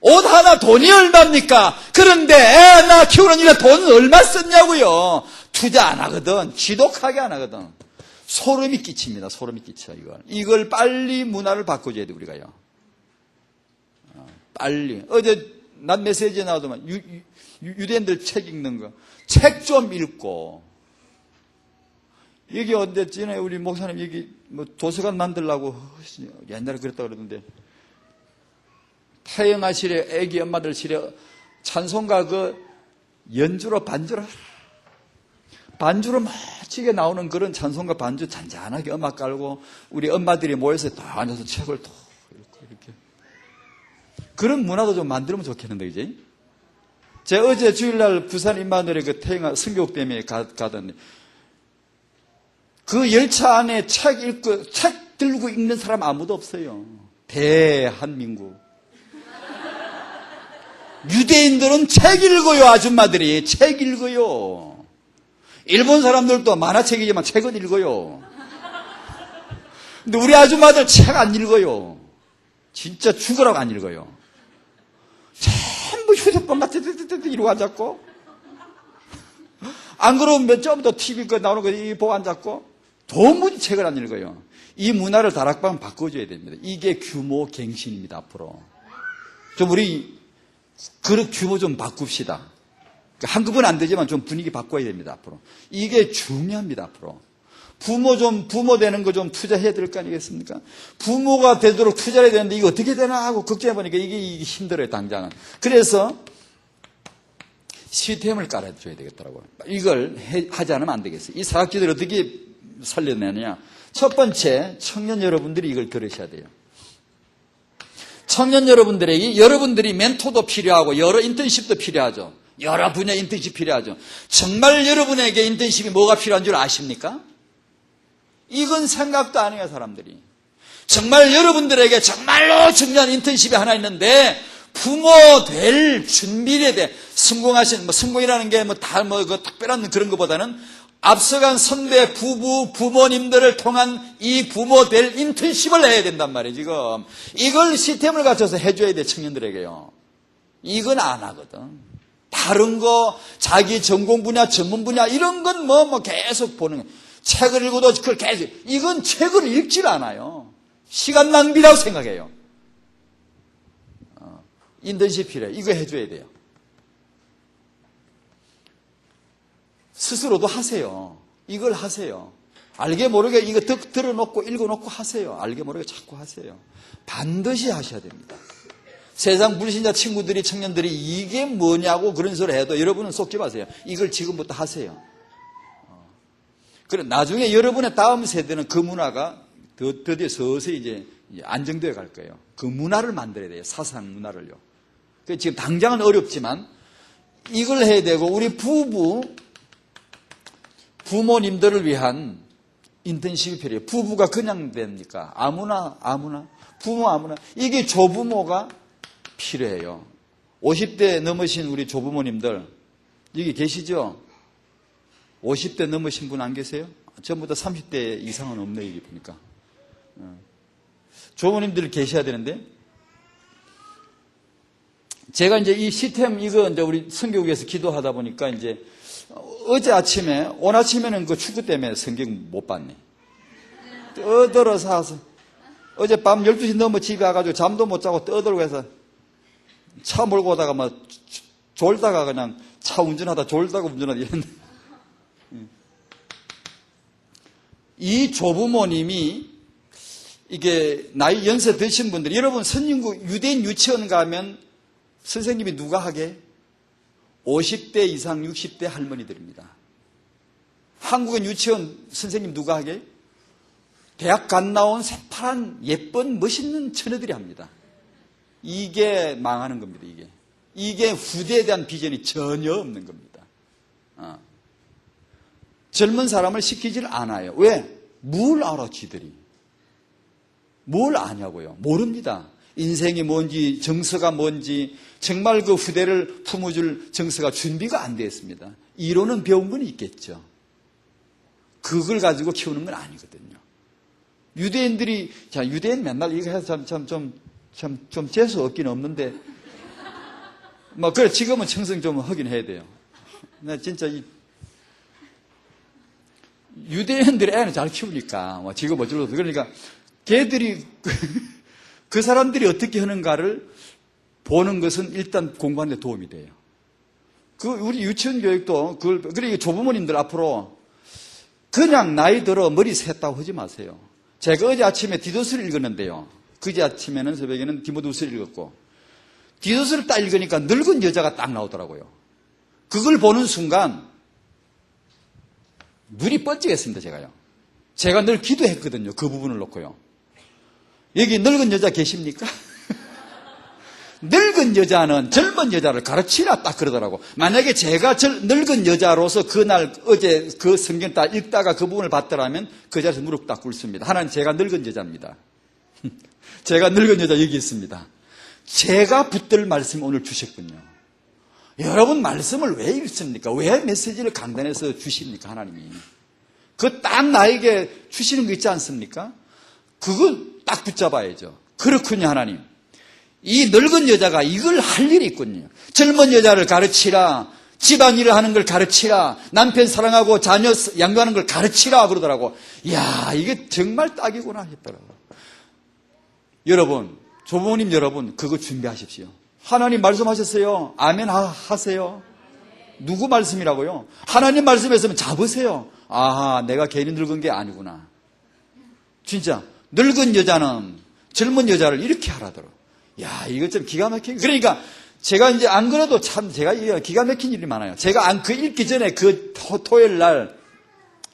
Speaker 1: 옷 하나 돈이 얼마입니까? 그런데 애 나 키우는 일에 돈 얼마 썼냐고요. 투자 안 하거든. 지독하게 안 하거든. 소름이 끼칩니다. 소름이 끼쳐 이걸 빨리 문화를 바꿔줘야 돼 우리가요. 빨리. 어제 난 메시지에 나오더만 유대인들 책 읽는 거. 책 좀 읽고. 여기 언제쯤에 우리 목사님 여기 뭐 도서관 만들라고 옛날에 그랬다 그러던데. 태영아실에 애기 엄마들 실에 찬송가 그 연주로 반주로 멋지게 나오는 그런 찬송가 반주 잔잔하게 음악 깔고 우리 엄마들이 모여서 다 앉아서 책을 또 이렇게 그런 문화도 좀 만들면 좋겠는데 그지? 제가 어제 주일날 부산 임마누엘의 그 태영아 성교육 때문에 가던데 그 열차 안에 책 들고 읽는 사람 아무도 없어요. 대한민국. 유대인들은 책 읽어요. 아줌마들이 책 읽어요. 일본 사람들도 만화책이지만 책은 읽어요. 근데 우리 아줌마들 책 안 읽어요. 진짜 죽으라고 안 읽어요. 전부 휴대폰 같은 이러고 앉았고 안 그러면 몇 점부터 TV 나오는 거 보고 앉았고 도무지 책을 안 읽어요. 이 문화를 다락방 바꿔줘야 됩니다. 이게 규모 갱신입니다. 앞으로 좀 우리 그릇 규모 좀 바꿉시다. 한꺼번에 안 되지만 좀 분위기 바꿔야 됩니다. 앞으로 이게 중요합니다. 앞으로 부모 되는 거 좀 투자해야 될 거 아니겠습니까? 부모가 되도록 투자를 해야 되는데 이거 어떻게 되나 하고 걱정해 보니까 이게 힘들어요. 당장은. 그래서 시스템을 깔아줘야 되겠더라고요. 이걸 하지 않으면 안 되겠어요. 이 사각지대를 어떻게 살려내느냐. 첫 번째 청년 여러분들이 이걸 들으셔야 돼요. 청년 여러분들에게 여러분들이 멘토도 필요하고 여러 인턴십도 필요하죠. 여러 분야 인턴십 필요하죠. 정말 여러분에게 인턴십이 뭐가 필요한 줄 아십니까? 이건 생각도 안 해요, 사람들이. 정말 여러분들에게 정말로 중요한 인턴십이 하나 있는데 부모 될 준비에 대해 성공하신 성공이라는 게 그 특별한 그런 것보다는 앞서간 선배 부모님들을 통한 이 부모 될 인턴십을 해야 된단 말이에요, 지금. 이걸 시스템을 갖춰서 해줘야 돼, 청년들에게요. 이건 안 하거든. 다른 거, 자기 전공 분야, 전문 분야, 이런 건 계속 보는 거예요. 책을 읽어도 그걸 계속, 이건 책을 읽질 않아요. 시간 낭비라고 생각해요. 인턴십 필요해요. 이거 해줘야 돼요. 스스로도 하세요. 이걸 하세요. 알게 모르게 이거 들어놓고 읽어놓고 하세요. 알게 모르게 자꾸 하세요. 반드시 하셔야 됩니다. 세상 불신자 친구들이 청년들이 이게 뭐냐고 그런 소리 해도 여러분은 속지 마세요. 이걸 지금부터 하세요. 그래 나중에 여러분의 다음 세대는 그 문화가 드디어 서서히 이제 안정되어 갈 거예요. 그 문화를 만들어야 돼요. 사상 문화를요. 지금 당장은 어렵지만 이걸 해야 되고 우리 부모님들을 위한 인턴십이 필요해요. 부부가 그냥 됩니까? 아무나. 부모 아무나. 이게 조부모가 필요해요. 50대 넘으신 우리 조부모님들, 여기 계시죠? 50대 넘으신 분 안 계세요? 전부 다 30대 이상은 없네, 여기 보니까. 조부모님들 계셔야 되는데, 제가 이제 이 시스템, 이거 이제 우리 성교국에서 기도하다 보니까 이제 어제 아침에, 오늘 아침에는 그 축구 때문에 성경 못 봤네. 떠들어서 와서, 어젯밤 12시 넘어 집에 와가지고 잠도 못 자고 떠들고 해서 차 몰고 오다가 막 졸다가 그냥 차 운전하다 졸다가 운전하다 이런. 이 조부모님이 이게 나이 연세 드신 분들, 여러분 선진국 유대인 유치원 가면 선생님이 누가 하게? 50대 이상 60대 할머니들입니다. 한국은 유치원 선생님 누가 하게? 대학 갓 나온 새파란 예쁜 멋있는 처녀들이 합니다. 이게 망하는 겁니다. 이게 후대에 대한 비전이 전혀 없는 겁니다. 젊은 사람을 시키질 않아요. 왜? 뭘 알아 쥐들이? 뭘 아냐고요? 모릅니다. 인생이 뭔지, 정서가 뭔지, 정말 그 후대를 품어줄 정서가 준비가 안 되어 있습니다. 이론은 배운 건 있겠죠. 그걸 가지고 키우는 건 아니거든요. 유대인들이, 자, 유대인 맨날 이거 해서 좀 재수 없긴 없는데, 뭐, 그래, 지금은 청승 좀 하긴 해야 돼요. 나 진짜 유대인들이 애는 잘 키우니까, 뭐, 지금 어쩌고, 그러니까, 걔들이, 그 사람들이 어떻게 하는가를 보는 것은 일단 공부하는 데 도움이 돼요. 우리 유치원 교육도, 그러니까 조부모님들 앞으로 그냥 나이 들어 머리 샜다고 하지 마세요. 제가 어제 아침에 디도스를 읽었는데요. 그제 아침에는 새벽에는 디모데후서를 읽었고, 디도스를 딱 읽으니까 늙은 여자가 딱 나오더라고요. 그걸 보는 순간 눈이 번쩍했습니다, 제가요. 제가 늘 기도했거든요, 그 부분을 놓고요. 여기 늙은 여자 계십니까? 늙은 여자는 젊은 여자를 가르치라 딱 그러더라고. 만약에 제가 늙은 여자로서 그날 어제 그 성경 딱 읽다가 그 부분을 봤더라면 그 자리에서 무릎 딱 꿇습니다. 하나님, 제가 늙은 여자입니다. 제가 늙은 여자 여기 있습니다. 제가 붙들 말씀 오늘 주셨군요. 여러분 말씀을 왜 읽습니까? 왜 메시지를 강단에서 주십니까? 하나님이. 그 딱 나에게 주시는 거 있지 않습니까? 그건 딱 붙잡아야죠. 그렇군요, 하나님. 이 늙은 여자가 이걸 할 일이 있군요. 젊은 여자를 가르치라. 집안일을 하는 걸 가르치라. 남편 사랑하고 자녀 양육하는 걸 가르치라 그러더라고. 이야, 이게 정말 딱이구나 했더라고요. 여러분, 조부모님 여러분, 그거 준비하십시오. 하나님 말씀하셨어요. 아멘 하세요. 누구 말씀이라고요? 하나님 말씀했으면 잡으세요. 아하, 내가 괜히 늙은 게 아니구나. 진짜 늙은 여자는 젊은 여자를 이렇게 하라더라. 야, 이거 좀 기가 막히게. 그러니까 제가 이제 안 그래도 참 제가 기가 막힌 일이 많아요. 제가 그 읽기 전에 그 토요일 날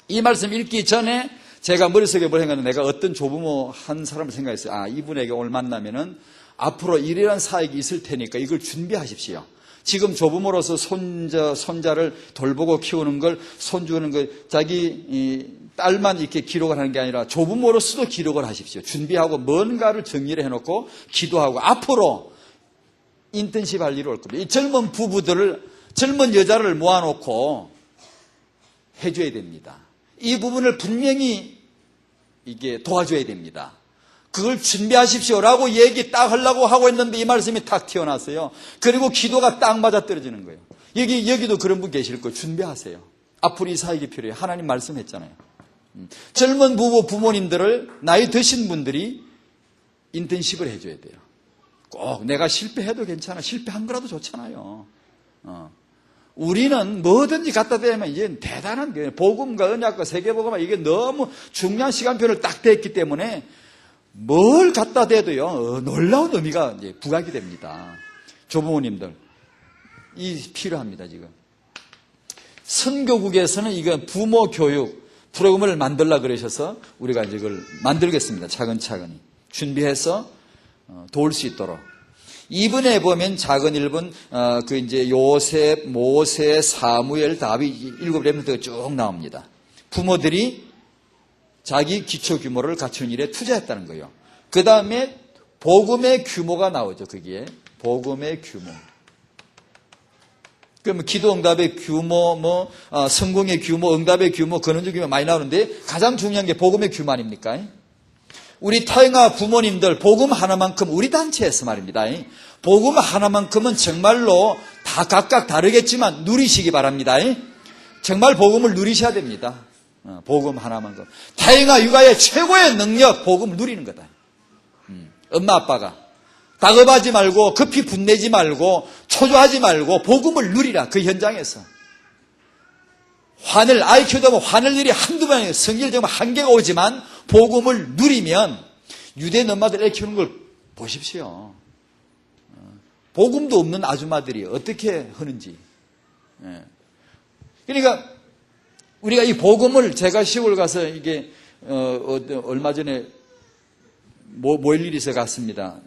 Speaker 1: 이 말씀 읽기 전에 제가 머릿속에 뭘 생각했는데, 내가 어떤 조부모 한 사람을 생각했어요. 아, 이분에게 오늘 만나면은 앞으로 이러한 사역이 있을 테니까 이걸 준비하십시오. 지금 조부모로서 손자를 돌보고 키우는 걸, 손주는 걸 자기 딸만 이렇게 기록을 하는 게 아니라 조부모로서도 기록을 하십시오. 준비하고 뭔가를 정리를 해놓고 기도하고 앞으로 인턴십 할 일이 올 겁니다. 이 젊은 부부들을, 젊은 여자를 모아놓고 해줘야 됩니다. 이 부분을 분명히 이게 도와줘야 됩니다. 그걸 준비하십시오라고 얘기 딱 하려고 하고 있는데 이 말씀이 탁 튀어나왔어요. 그리고 기도가 딱 맞아 떨어지는 거예요. 여기도 그런 분 계실 거예요. 준비하세요. 앞으로 이 사역이 필요해요. 하나님 말씀했잖아요. 젊은 부모님들을, 나이 드신 분들이 인턴십을 해줘야 돼요. 꼭 내가 실패해도 괜찮아. 실패한 거라도 좋잖아요. 우리는 뭐든지 갖다 대면 이제 대단한 거예요. 복음과 언약과 세계복음과 이게 너무 중요한 시간표를 딱 댔기 때문에 뭘 갖다 대도요, 놀라운 의미가 이제 부각이 됩니다. 조부모님들, 이 필요합니다, 지금. 선교국에서는 이건 부모 교육 프로그램을 만들라 그러셔서 우리가 이제 이걸 만들겠습니다. 차근차근히. 준비해서 도울 수 있도록. 2분에 보면 작은 1분, 그 이제 요셉, 모세, 사무엘, 다윗 7렘넌트가 쭉 나옵니다. 부모들이 자기 기초 규모를 갖추는 일에 투자했다는 거예요. 그 다음에 복음의 규모가 나오죠. 거기에 복음의 규모. 그러면 기도 응답의 규모, 성공의 규모, 응답의 규모, 근원적 규모 많이 나오는데 가장 중요한 게 복음의 규모 아닙니까? 우리 타영아 부모님들 복음 하나만큼, 우리 단체에서 말입니다. 복음 하나만큼은 정말로 다 각각 다르겠지만 누리시기 바랍니다. 정말 복음을 누리셔야 됩니다. 복음 하나만큼. 타영아 육아의 최고의 능력, 복음을 누리는 거다. 엄마 아빠가 다급하지 말고 급히 분내지 말고 초조하지 말고 복음을 누리라. 그 현장에서. 아이 키우다 화낼 일이 한두 번이에요. 성질 정말 한계가 오지만 복음을 누리면 유대인 엄마들 애 키우는 걸 보십시오. 복음도 없는 아줌마들이 어떻게 하는지. 그러니까 우리가 이 복음을 제가 시골 가서 이게 얼마 전에 모일 일이 있어 갔습니다.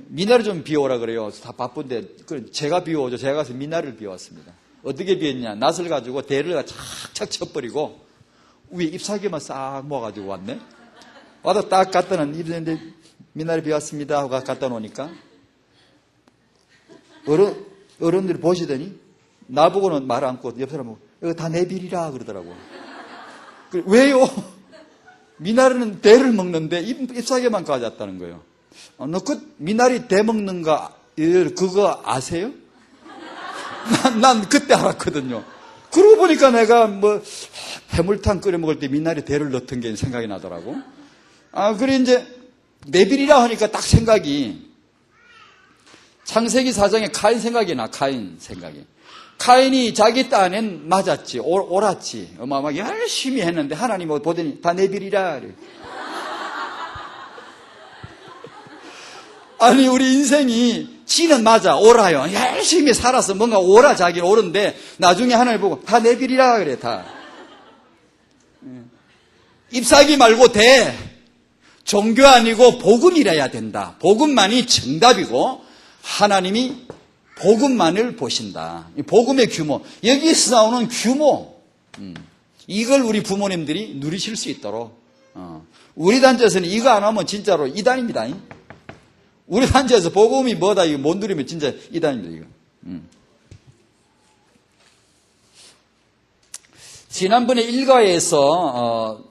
Speaker 1: 미나리 좀 비워오라 그래요. 다 바쁜데 제가 비워오죠. 제가 가서 미나리를 비워왔습니다. 어떻게 비웠냐. 낫을 가지고 대를 착착 쳐버리고 위에 잎사귀만 싹 모아가지고 왔네. 와서 딱 갖다는 이랬는데 미나리 비웠습니다 하고 갖다 놓으니까 어른들이 보시더니 나보고는 말 않고 옆 사람 보고 이거 다 내 비리라 그러더라고. 왜요? 미나리는 대를 먹는데 잎사귀만 가져왔다는 거예요. 너 그 미나리 대 먹는 거 그거 아세요? 난 그때 알았거든요. 그러고 보니까 내가 해물탕 끓여 먹을 때 미나리 대를 넣던 게 생각이 나더라고. 그래 이제 내비리라 하니까 딱 생각이 창세기 4장에 카인 생각이 나. 카인 생각이. 카인이 자기 딴엔 맞았지, 옳았지. 막 열심히 했는데 하나님 보더니 다 내비리라. 아니 우리 인생이 지는 맞아 옳아요. 열심히 살아서 뭔가 옳아 자기는 옳은데 나중에 하나님 보고 다 내비리라 그래 다. 잎사귀 말고 대. 종교 아니고 복음이라야 된다. 복음만이 정답이고 하나님이 복음만을 보신다. 복음의 규모. 여기서 나오는 규모. 이걸 우리 부모님들이 누리실 수 있도록. 우리 단체에서는 이거 안 하면 진짜로 이단입니다. 우리 단체에서 복음이 뭐다 이거 못 누리면 진짜 이단입니다. 이거. 지난번에 일가에서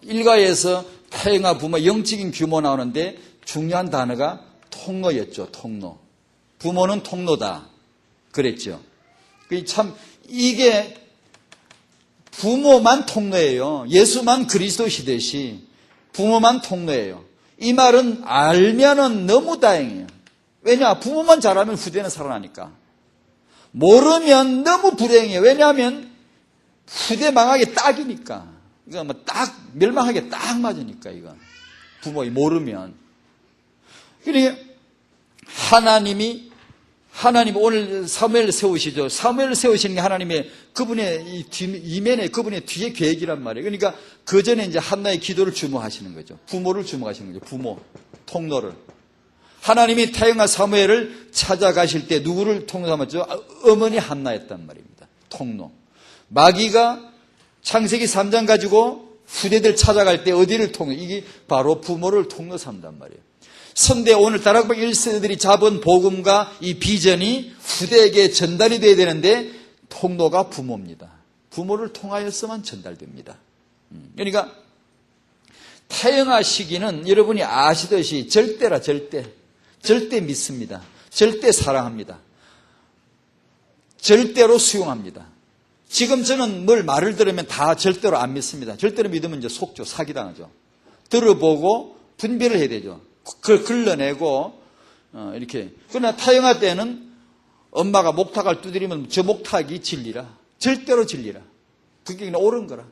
Speaker 1: 태영아 부모 영적인 규모 나오는데 중요한 단어가 통로였죠. 통로. 부모는 통로다. 그랬죠. 참 이게 부모만 통로예요. 예수만 그리스도 시대시 부모만 통로예요. 이 말은 알면은 너무 다행이에요. 왜냐? 부모만 잘하면 후대는 살아나니까. 모르면 너무 불행해요. 왜냐하면 후대 망하기 딱이니까. 이거 딱 멸망하기 딱 맞으니까 이거. 부모이 모르면. 그러니까 하나님 오늘 사무엘을 세우시죠. 사무엘을 세우시는 게 하나님의 그분의 이면에 그분의 뒤에 계획이란 말이에요. 그러니까 그 전에 이제 한나의 기도를 주목하시는 거죠. 부모를 주목하시는 거죠. 부모, 통로를. 하나님이 태영아 사무엘을 찾아가실 때 누구를 통로 삼았죠? 어머니 한나였단 말입니다. 통로. 마귀가 창세기 3장 가지고 후대들 찾아갈 때 어디를 통해? 이게 바로 부모를 통로 삼단 말이에요. 선대 오늘 다락방 1세들이 잡은 복음과 이 비전이 후대에게 전달이 돼야 되는데 통로가 부모입니다. 부모를 통하여서만 전달됩니다. 그러니까 태영아 시기는 여러분이 아시듯이 절대라 절대. 절대 믿습니다. 절대 사랑합니다. 절대로 수용합니다. 지금 저는 뭘 말을 들으면 다 절대로 안 믿습니다. 절대로 믿으면 이제 속죠. 사기당하죠. 들어보고 분별을 해야 되죠. 그걸 걸러내고 이렇게. 그러나 타영아 때는 엄마가 목탁을 두드리면 저 목탁이 진리라. 절대로 진리라. 그게 그냥 옳은 거라.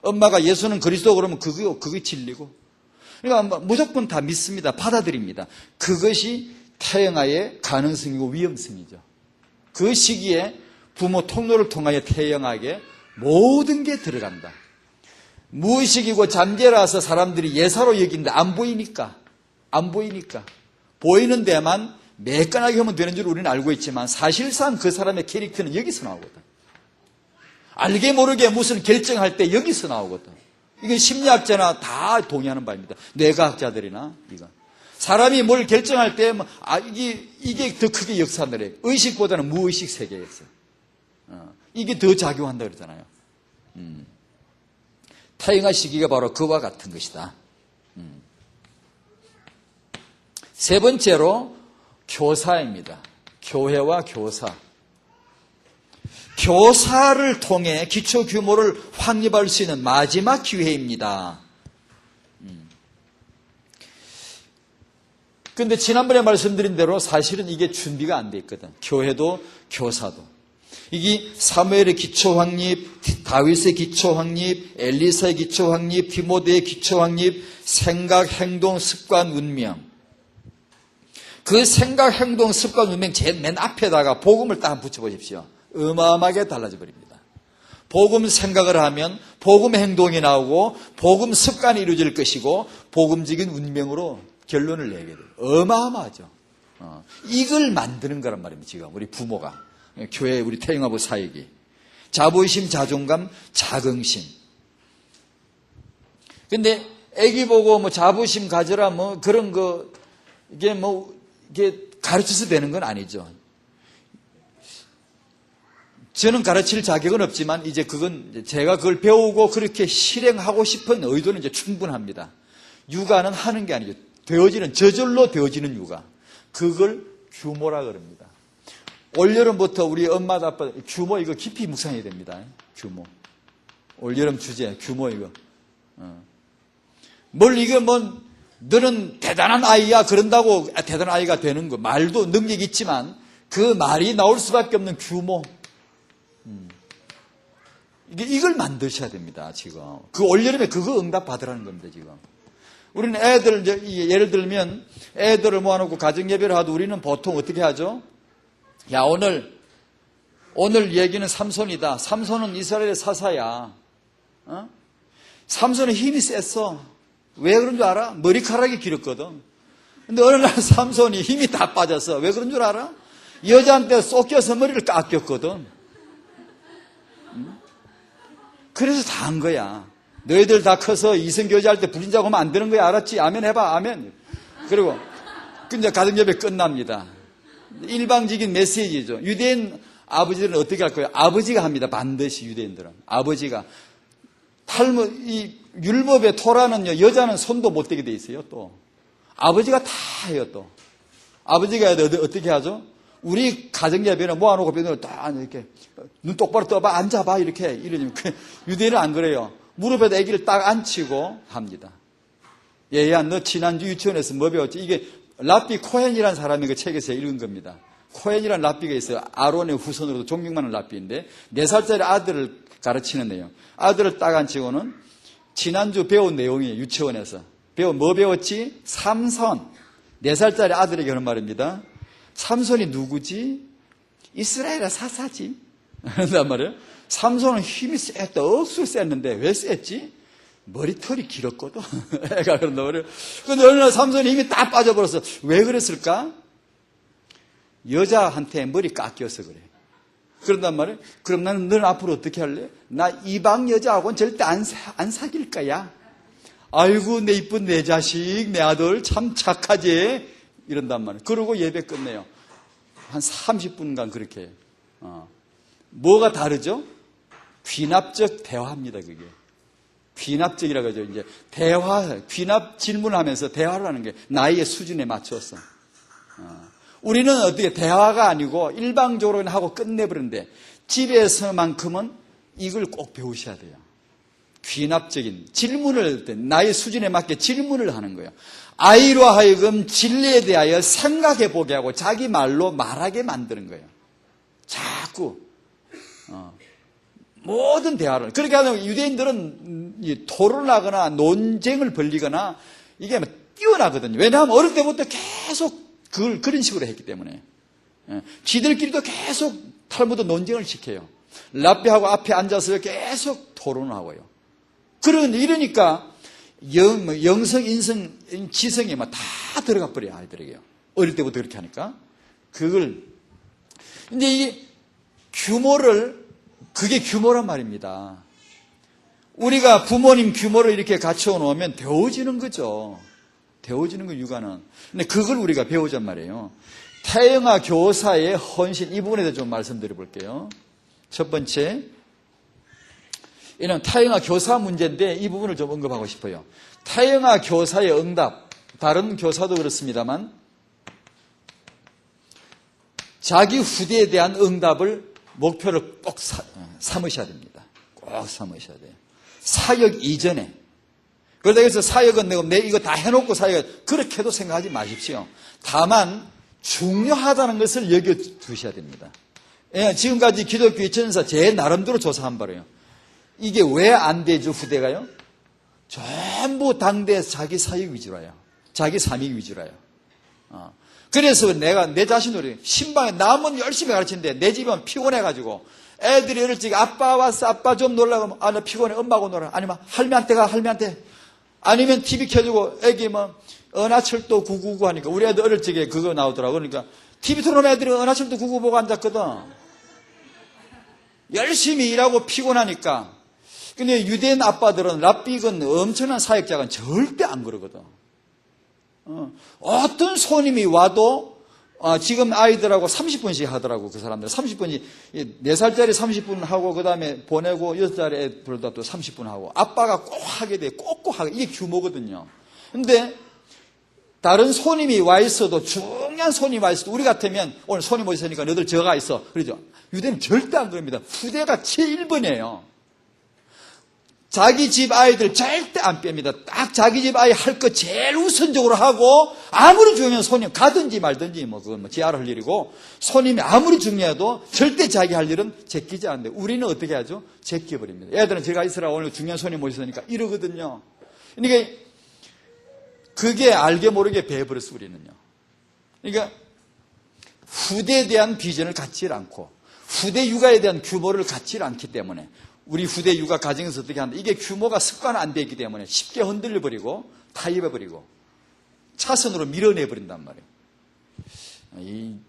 Speaker 1: 엄마가 예수는 그리스도 그러면 그게 진리고. 그러니까 무조건 다 믿습니다. 받아들입니다. 그것이 태영아의 가능성이고 위험성이죠. 그 시기에 부모 통로를 통하여 태영아에게 모든 게 들어간다. 무의식이고 잠재라서 사람들이 예사로 여긴다. 안 보이니까. 보이는 데만 매끈하게 하면 되는 줄 우리는 알고 있지만 사실상 그 사람의 캐릭터는 여기서 나오거든. 알게 모르게 무슨 결정할 때 여기서 나오거든. 이건 심리학자나 다 동의하는 바입니다. 뇌과학자들이나 이거. 사람이 뭘 결정할 때 이게 더 크게 역사한다. 의식보다는 무의식 세계에서. 이게 더 작용한다 그러잖아요. 태영아 시기가 바로 그와 같은 것이다. 세 번째로 교사입니다. 교회와 교사. 교사를 통해 기초 규모를 확립할 수 있는 마지막 기회입니다. 근데 지난번에 말씀드린 대로 사실은 이게 준비가 안 돼 있거든. 교회도 교사도. 이게 사무엘의 기초 확립, 다윗의 기초 확립, 엘리사의 기초 확립, 디모데의 기초 확립, 생각, 행동, 습관, 운명. 그 생각, 행동, 습관, 운명 제일 맨 앞에다가 복음을 딱 붙여보십시오. 어마어마하게 달라져 버립니다. 복음 생각을 하면 복음 행동이 나오고 복음 습관이 이루어질 것이고 복음적인 운명으로 결론을 내게 돼요. 어마어마하죠. 이걸 만드는 거란 말입니다. 지금 우리 부모가. 교회 우리 태영아부 사역이. 자부심, 자존감, 자긍심. 근데 애기 보고 뭐 자부심 가져라 뭐 그런 거 이게 가르쳐서 되는 건 아니죠. 저는 가르칠 자격은 없지만 이제 그건 제가 그걸 배우고 그렇게 실행하고 싶은 의도는 이제 충분합니다. 육아는 하는 게 아니죠. 되어지는, 저절로 되어지는 육아. 그걸 규모라 그럽니다. 올여름부터 우리 엄마, 아빠, 규모 이거 깊이 묵상해야 됩니다. 규모. 올여름 주제, 규모 이거. 너는 대단한 아이야. 그런다고 대단한 아이가 되는 거. 말도 능력이 있지만 그 말이 나올 수밖에 없는 규모. 이걸 만드셔야 됩니다, 지금. 그 올여름에 그거 응답 받으라는 겁니다, 지금. 우리는 애들, 예를 들면 애들을 모아놓고 가정예배를 하도 우리는 보통 어떻게 하죠? 야, 오늘 얘기는 삼손이다. 삼손은 이스라엘의 사사야. 삼손은 힘이 셌어. 왜 그런 줄 알아? 머리카락이 길었거든. 근데 어느 날 삼손이 힘이 다 빠졌어. 왜 그런 줄 알아? 여자한테 쏙껴서 머리를 깎였거든. 그래서 다 한 거야. 너희들 다 커서 이성교제 할 때 불린자고 하면 안 되는 거야. 알았지? 아멘 해봐. 아멘. 그리고 이제 가정예배 끝납니다. 일방적인 메시지죠. 유대인 아버지들은 어떻게 할 거예요? 아버지가 합니다. 반드시 유대인들은. 아버지가. 이 율법의 토라는요, 여자는 손도 못 대게 돼 있어요, 또. 아버지가 다 해요, 또. 아버지가 해야 돼. 어떻게 하죠? 우리 가정예배는 모아놓고 딱 이렇게 눈 똑바로 떠봐, 앉아봐, 이렇게 이러면 유대인은 안 그래요. 무릎에다 아기를 딱 앉히고 합니다. 얘야, 너 지난주 유치원에서 뭐 배웠지? 이게 랍비 코헨이라는 사람이 그 책에서 읽은 겁니다. 코헨이라는 랍비가 있어요. 아론의 후손으로도 존경받는 랍비인데 4살짜리 아들을 가르치는 내용. 아들을 딱 앉히고는 지난주 배운 내용이에요. 유치원에서. 뭐 배웠지? 삼손. 4살짜리 아들에게 하는 말입니다. 삼손이 누구지? 이스라엘의 사사지. 그런단 말이에요. 삼손은 힘이 셌다. 억수로 셌는데 왜 셌지? 머리털이 길었거든. 애가 그런단 말이에요. 근데 어느 날 삼손이 힘이 다 빠져버렸어. 왜 그랬을까? 여자한테 머리 깎여서 그래. 그런단 말이에요. 그럼 너는 앞으로 어떻게 할래? 나 이방 여자하고는 절대 안 사귈 거야. 아이고, 내 이쁜 내 자식, 내 아들 참 착하지. 이런단 말이에요. 그러고 예배 끝내요. 한 30분간 그렇게 해요. 뭐가 다르죠? 귀납적 대화입니다, 그게. 귀납적이라고 하죠. 이제 귀납 질문을 하면서 대화를 하는 게 나이의 수준에 맞춰서. 우리는 어떻게 대화가 아니고 일방적으로 그냥 하고 끝내버리는데 집에서만큼은 이걸 꼭 배우셔야 돼요. 귀납적인 질문을 나의 수준에 맞게 질문을 하는 거예요. 아이로 하여금 진리에 대하여 생각해 보게 하고 자기 말로 말하게 만드는 거예요. 자꾸 모든 대화를. 그렇게 하면 유대인들은 토론하거나 논쟁을 벌리거나 이게 뛰어나거든요. 왜냐하면 어릴 때부터 계속 그런 식으로 했기 때문에. 지들끼리도 계속 탈무드 논쟁을 시켜요. 랍비하고 앞에 앉아서 계속 토론을 하고요. 이러니까 영성, 인성, 지성이 막 다 들어가 버려요, 아이들에게요. 어릴 때부터 그렇게 하니까. 근데 이게 그게 규모란 말입니다. 우리가 부모님 규모를 이렇게 갖춰 놓으면 데워지는 거죠. 데워지는 거, 육아는. 근데 그걸 우리가 배우잔 말이에요. 태영아 교사의 헌신, 이 부분에 대해서 좀 말씀드려 볼게요. 첫 번째, 이는 태영아 교사 문제인데 이 부분을 좀 언급하고 싶어요. 태영아 교사의 응답, 다른 교사도 그렇습니다만 자기 후대에 대한 응답을 목표를 꼭 삼으셔야 됩니다. 꼭 삼으셔야 돼요. 사역 이전에 그러다 해서 사역은 내가 내 이거 다 해놓고 사역, 그렇게도 생각하지 마십시오. 다만 중요하다는 것을 여겨 두셔야 됩니다. 예, 지금까지 기독교의 전사 제 나름대로 조사한 바로요. 이게 왜 안 되죠, 후대가요? 전부 당대에서 자기 사역 위주로 해요. 자기 삼익 위주로 해요. 그래서 내가 내 자신으로 신방에 남은 열심히 가르치는데 내 집은 피곤해가지고 애들이 어릴 적에 아빠 왔어, 아빠 좀 놀라고 하면 아, 나 피곤해, 엄마하고 놀아. 아니면 할매한테 가, 할매한테. 아니면 TV 켜주고 애기 뭐 은하철도 999 하니까 우리 애들 어릴 적에 그거 나오더라고. 그러니까 TV 틀어놓으면 애들이 은하철도 999 보고 앉았거든. 열심히 일하고 피곤하니까. 근데 유대인 아빠들은 랍빅은 엄청난 사역자가 절대 안 그러거든. 어떤 손님이 와도 지금 아이들하고 30분씩 하더라고. 그 사람들 30분이 4살짜리 30분 하고 그 다음에 보내고 6살짜리 애들도 또 30분 하고 아빠가 꼭 하게 돼. 꼭꼭 하게. 이게 규모거든요. 근데 다른 손님이 와 있어도 중요한 손님이 와 있어도 우리 같으면 오늘 손님 오셨으니까 너들 저가 있어. 그러죠. 유대는 절대 안 그럽니다. 후대가 제일 1번이에요. 자기 집 아이들 절대 안 뺍니다. 딱 자기 집 아이 할 거 제일 우선적으로 하고 아무리 중요한 손님 가든지 말든지 뭐 그건 뭐 지하로 할 일이고 손님이 아무리 중요해도 절대 자기 할 일은 제끼지 않는데 우리는 어떻게 하죠? 제껴버립니다. 애들은 제가 있으라 오늘 중요한 손님 오셨으니까 이러거든요. 그러니까 그게 알게 모르게 배워버렸어 우리는요. 그러니까 후대에 대한 비전을 갖지 않고 후대 육아에 대한 규모를 갖지 않기 때문에 우리 후대 육아 가정에서 어떻게 하는데 이게 규모가 습관 안 되기 때문에 쉽게 흔들려버리고 타협해버리고 차선으로 밀어내버린단 말이에요.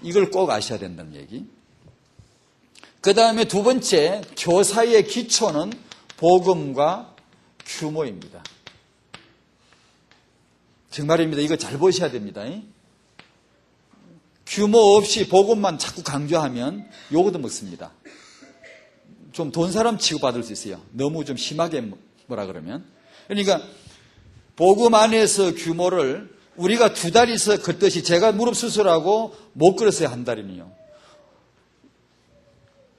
Speaker 1: 이걸 꼭 아셔야 된다는 얘기. 그 다음에 두 번째 교사의 기초는 복음과 규모입니다. 정말입니다. 이거 잘 보셔야 됩니다. 규모 없이 복음만 자꾸 강조하면 요거도 먹습니다. 좀 돈 사람 취급받을 수 있어요. 너무 좀 심하게 뭐라 그러면. 그러니까 복음 안에서 규모를 우리가 2달이서 걷듯이 제가 무릎 수술하고 못 걸었어요. 한 달이면요.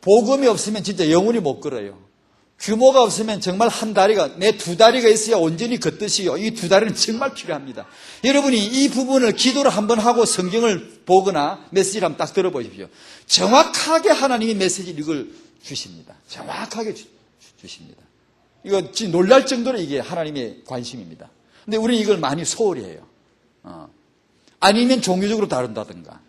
Speaker 1: 복음이 없으면 진짜 영원히 못 걸어요. 규모가 없으면 정말 한 다리가 내 2다리가 있어야 온전히 걷듯이요. 이 2다리는 정말 필요합니다. 여러분이 이 부분을 기도를 한번 하고 성경을 보거나 메시지를 한번 딱 들어보십시오. 정확하게 하나님이 메시지를 이걸 주십니다. 정확하게 주십니다. 이거 진짜 놀랄 정도로 이게 하나님의 관심입니다. 근데 우리는 이걸 많이 소홀히 해요. 아니면 종교적으로 다룬다든가.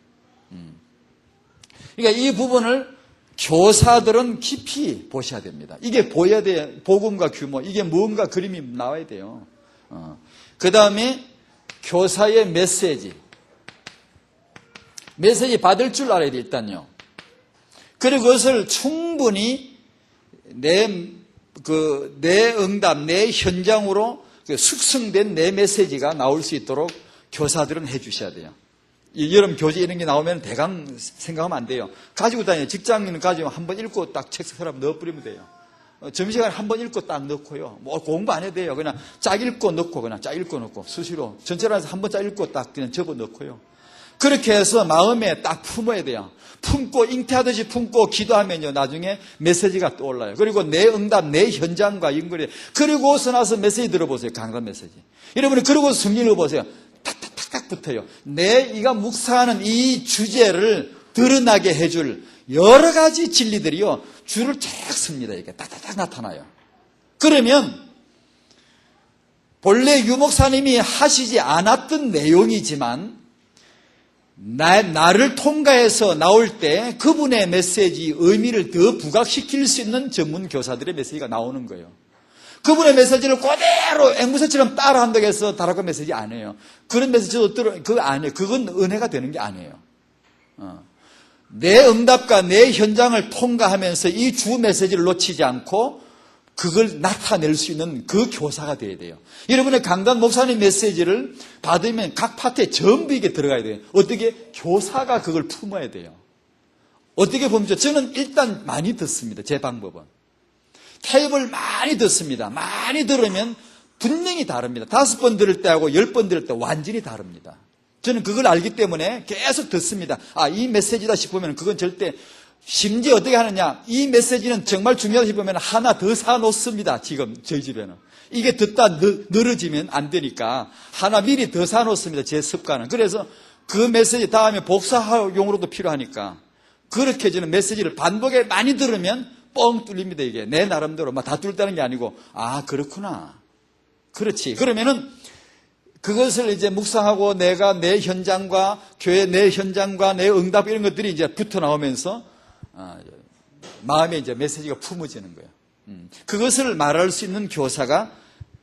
Speaker 1: 그러니까 이 부분을 교사들은 깊이 보셔야 됩니다. 이게 보여야 돼요. 복음과 규모. 이게 뭔가 그림이 나와야 돼요. 그 다음에 교사의 메시지. 메시지 받을 줄 알아야 돼, 일단요. 그리고 그것을 충분히 내 응답, 내 현장으로 숙성된 내 메시지가 나올 수 있도록 교사들은 해 주셔야 돼요. 여러분 교재 이런 게 나오면 대강 생각하면 안 돼요. 가지고 다녀요. 직장인은 가지고 한번 읽고 딱 책 서랍 넣어버리면 돼요. 점심시간에 한번 읽고 딱 넣고요. 뭐 공부 안 해도 돼요. 그냥 짝 읽고 넣고 그냥 짝 읽고 넣고 수시로 전체로 해서 한번 짝 읽고 딱 그냥 접어 넣고요. 그렇게 해서 마음에 딱 품어야 돼요. 품고 잉태하듯이 품고 기도하면요 나중에 메시지가 떠올라요. 그리고 내 응답, 내 현장과 연결해. 그리고서 나서 메시지 들어보세요. 강단 메시지. 여러분이 그러고 성경 읽어보세요. 탁탁탁탁 붙어요. 이가 묵상하는 이 주제를 드러나게 해줄 여러 가지 진리들이요 줄을 쫙 씁니다. 이렇게 딱딱딱 나타나요. 그러면 본래 유목사님이 하시지 않았던 내용이지만 나를 통과해서 나올 때 그분의 메시지 의미를 더 부각시킬 수 있는 전문 교사들의 메시지가 나오는 거예요. 그분의 메시지를 그대로 앵무새처럼 따라한다고 해서 다락방 메시지 아니에요. 그런 메시지도 그거 아니에요. 그건 은혜가 되는 게 아니에요. 내 응답과 내 현장을 통과하면서 이 주 메시지를 놓치지 않고 그걸 나타낼 수 있는 그 교사가 되어야 돼요. 여러분의 강단 목사님 메시지를 받으면 각 파트에 전부 이게 들어가야 돼요. 어떻게? 교사가 그걸 품어야 돼요. 어떻게 보면 저는 일단 많이 듣습니다. 제 방법은. 테이프를 많이 듣습니다. 많이 들으면 분명히 다릅니다. 5번 들을 때하고 10번 들을 때 완전히 다릅니다. 저는 그걸 알기 때문에 계속 듣습니다. 이 메시지다 싶으면 그건 절대 심지어 어떻게 하느냐, 이 메시지는 정말 중요하다 싶으면 하나 더 사놓습니다. 지금 저희 집에는 이게 듣다 늘어지면 안 되니까 하나 미리 더 사놓습니다. 제 습관은. 그래서 그 메시지 다음에 복사용으로도 필요하니까 그렇게 저는 메시지를 반복에 많이 들으면 뻥 뚫립니다. 이게 내 나름대로 막 다 뚫다는 게 아니고, 아 그렇구나, 그렇지. 그러면은 그것을 이제 묵상하고 내가 내 현장과 교회 내 현장과 내 응답 이런 것들이 이제 붙어 나오면서 마음에 이제 메시지가 품어지는 거예요. 그것을 말할 수 있는 교사가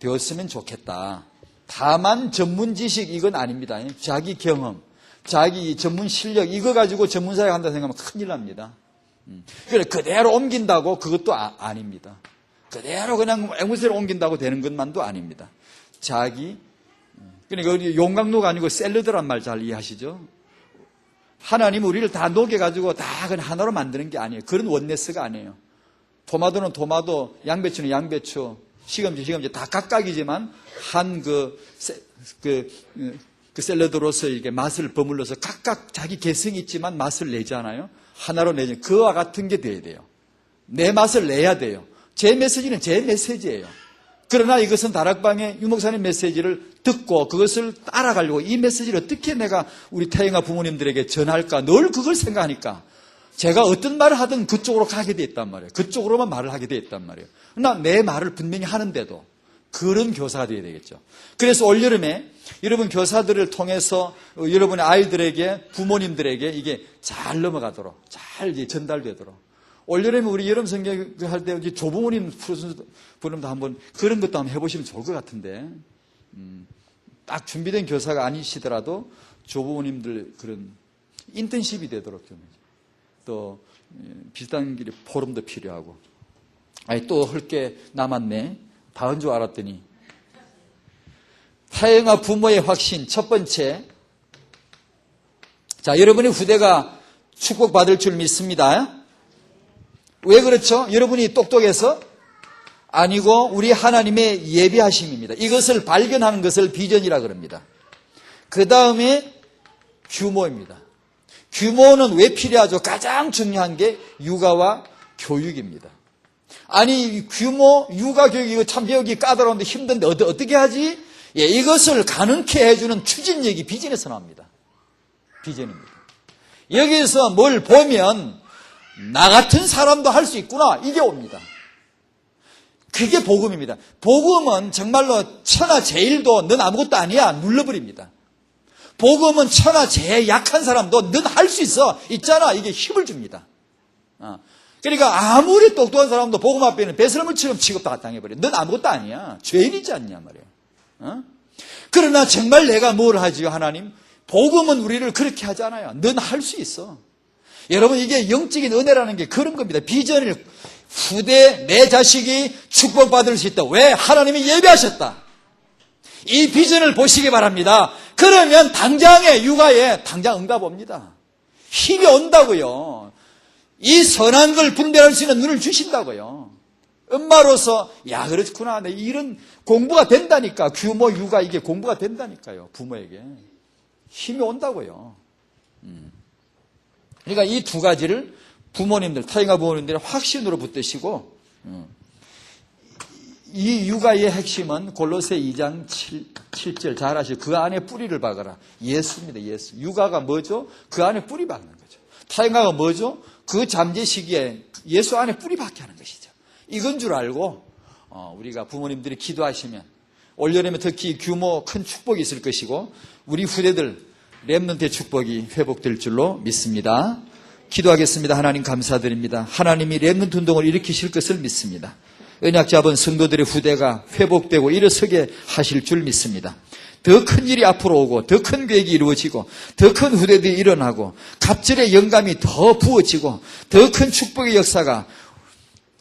Speaker 1: 되었으면 좋겠다. 다만 전문 지식 이건 아닙니다. 자기 경험, 자기 전문 실력 이거 가지고 전문사회 한다 생각하면 큰일 납니다. 그래 그대로 옮긴다고 그것도 아닙니다. 그대로 그냥 앵무새로 옮긴다고 되는 것만도 아닙니다. 자기 그러니까 우리 용광로가 아니고 샐러드란 말 잘 이해하시죠? 하나님 우리를 다 녹여가지고 다 그냥 하나로 만드는 게 아니에요. 그런 원네스가 아니에요. 토마토는 토마토, 양배추는 양배추, 시금치 다 각각이지만 한 그 샐러드로서 이게 맛을 버물러서 각각 자기 개성이 있지만 맛을 내잖아요. 하나로 내죠. 그와 같은 게 돼야 돼요. 내 맛을 내야 돼요. 제 메시지는 제 메시지예요. 그러나 이것은 다락방의 유목사님 메시지를 듣고 그것을 따라가려고 이 메시지를 어떻게 내가 우리 태영아 부모님들에게 전할까 늘 그걸 생각하니까 제가 어떤 말을 하든 그쪽으로 가게 돼 있단 말이에요. 그쪽으로만 말을 하게 돼 있단 말이에요. 그러나 내 말을 분명히 하는데도 그런 교사가 되어야 되겠죠. 그래서 올여름에 여러분 교사들을 통해서 여러분의 아이들에게 부모님들에게 이게 잘 넘어가도록 잘 전달되도록 올여름에 우리 여름 성경할 때 조부모님 부름도 한번 그런 것도 한번 해보시면 좋을 것 같은데 딱 준비된 교사가 아니시더라도 조부모님들 그런 인턴십이 되도록 좀 또 비슷한 길에 포럼도 필요하고 아니 또 할 게 남았네. 다 한 줄 알았더니 태영아 부모의 확신 첫 번째 자 여러분의 후대가 축복받을 줄 믿습니다. 왜 그렇죠? 여러분이 똑똑해서? 아니고 우리 하나님의 예비하심입니다. 이것을 발견하는 것을 비전이라 그럽니다. 그 다음에 규모입니다. 규모는 왜 필요하죠? 가장 중요한 게 육아와 교육입니다. 아니 규모, 육아, 교육 이거 참 배우기 까다로운데 힘든데 어떻게 하지? 예, 이것을 가능케 해주는 추진력이 비전에서 나옵니다. 비전입니다. 여기서 뭘 보면 나 같은 사람도 할 수 있구나 이게 옵니다. 그게 복음입니다. 복음은 정말로 천하제일도 넌 아무것도 아니야 눌러버립니다. 복음은 천하제일 약한 사람도 넌 할 수 있어 있잖아 이게 힘을 줍니다. 그러니까 아무리 똑똑한 사람도 복음 앞에는 배설물처럼 취급당해버려. 넌 아무것도 아니야. 죄인이지 않냐 말이에요. 그러나 정말 내가 뭘 하지요 하나님? 복음은 우리를 그렇게 하잖아요. 넌 할 수 있어. 여러분 이게 영적인 은혜라는 게 그런 겁니다. 비전을 후대 내 자식이 축복받을 수 있다. 왜? 하나님이 예배하셨다. 이 비전을 보시기 바랍니다. 그러면 당장의 육아에 당장 응답 옵니다. 힘이 온다고요. 이 선한 걸 분별할 수 있는 눈을 주신다고요. 엄마로서 야 그렇구나. 이런 공부가 된다니까. 규모 육아 이게 공부가 된다니까요. 부모에게. 힘이 온다고요. 그러니까 이 두 가지를 부모님들, 태영아 부모님들의 확신으로 붙드시고 이 육아의 핵심은 골로새 2장 7절 잘 아시죠? 그 안에 뿌리를 박아라. 예수입니다. 예수. 육아가 뭐죠? 그 안에 뿌리 박는 거죠. 태영아가 뭐죠? 그 잠재 시기에 예수 안에 뿌리 박게 하는 것이죠. 이건 줄 알고 우리가 부모님들이 기도하시면 올여름에 특히 규모 큰 축복이 있을 것이고 우리 후대들 렘넌트의 축복이 회복될 줄로 믿습니다. 기도하겠습니다. 하나님 감사드립니다. 하나님이 렘넌트 운동을 일으키실 것을 믿습니다. 언약 잡은 성도들의 후대가 회복되고 일어서게 하실 줄 믿습니다. 더 큰 일이 앞으로 오고 더 큰 계획이 이루어지고 더 큰 후대들이 일어나고 갑절의 영감이 더 부어지고 더 큰 축복의 역사가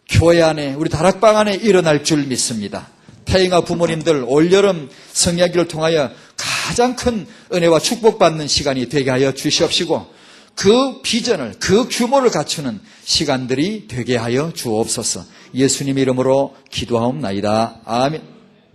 Speaker 1: 교회 안에 우리 다락방 안에 일어날 줄 믿습니다. 태영아 부모님들 올여름 성야기를 통하여 가장 큰 은혜와 축복받는 시간이 되게 하여 주시옵시고 그 비전을 그 규모를 갖추는 시간들이 되게 하여 주옵소서. 예수님 이름으로 기도하옵나이다. 아멘.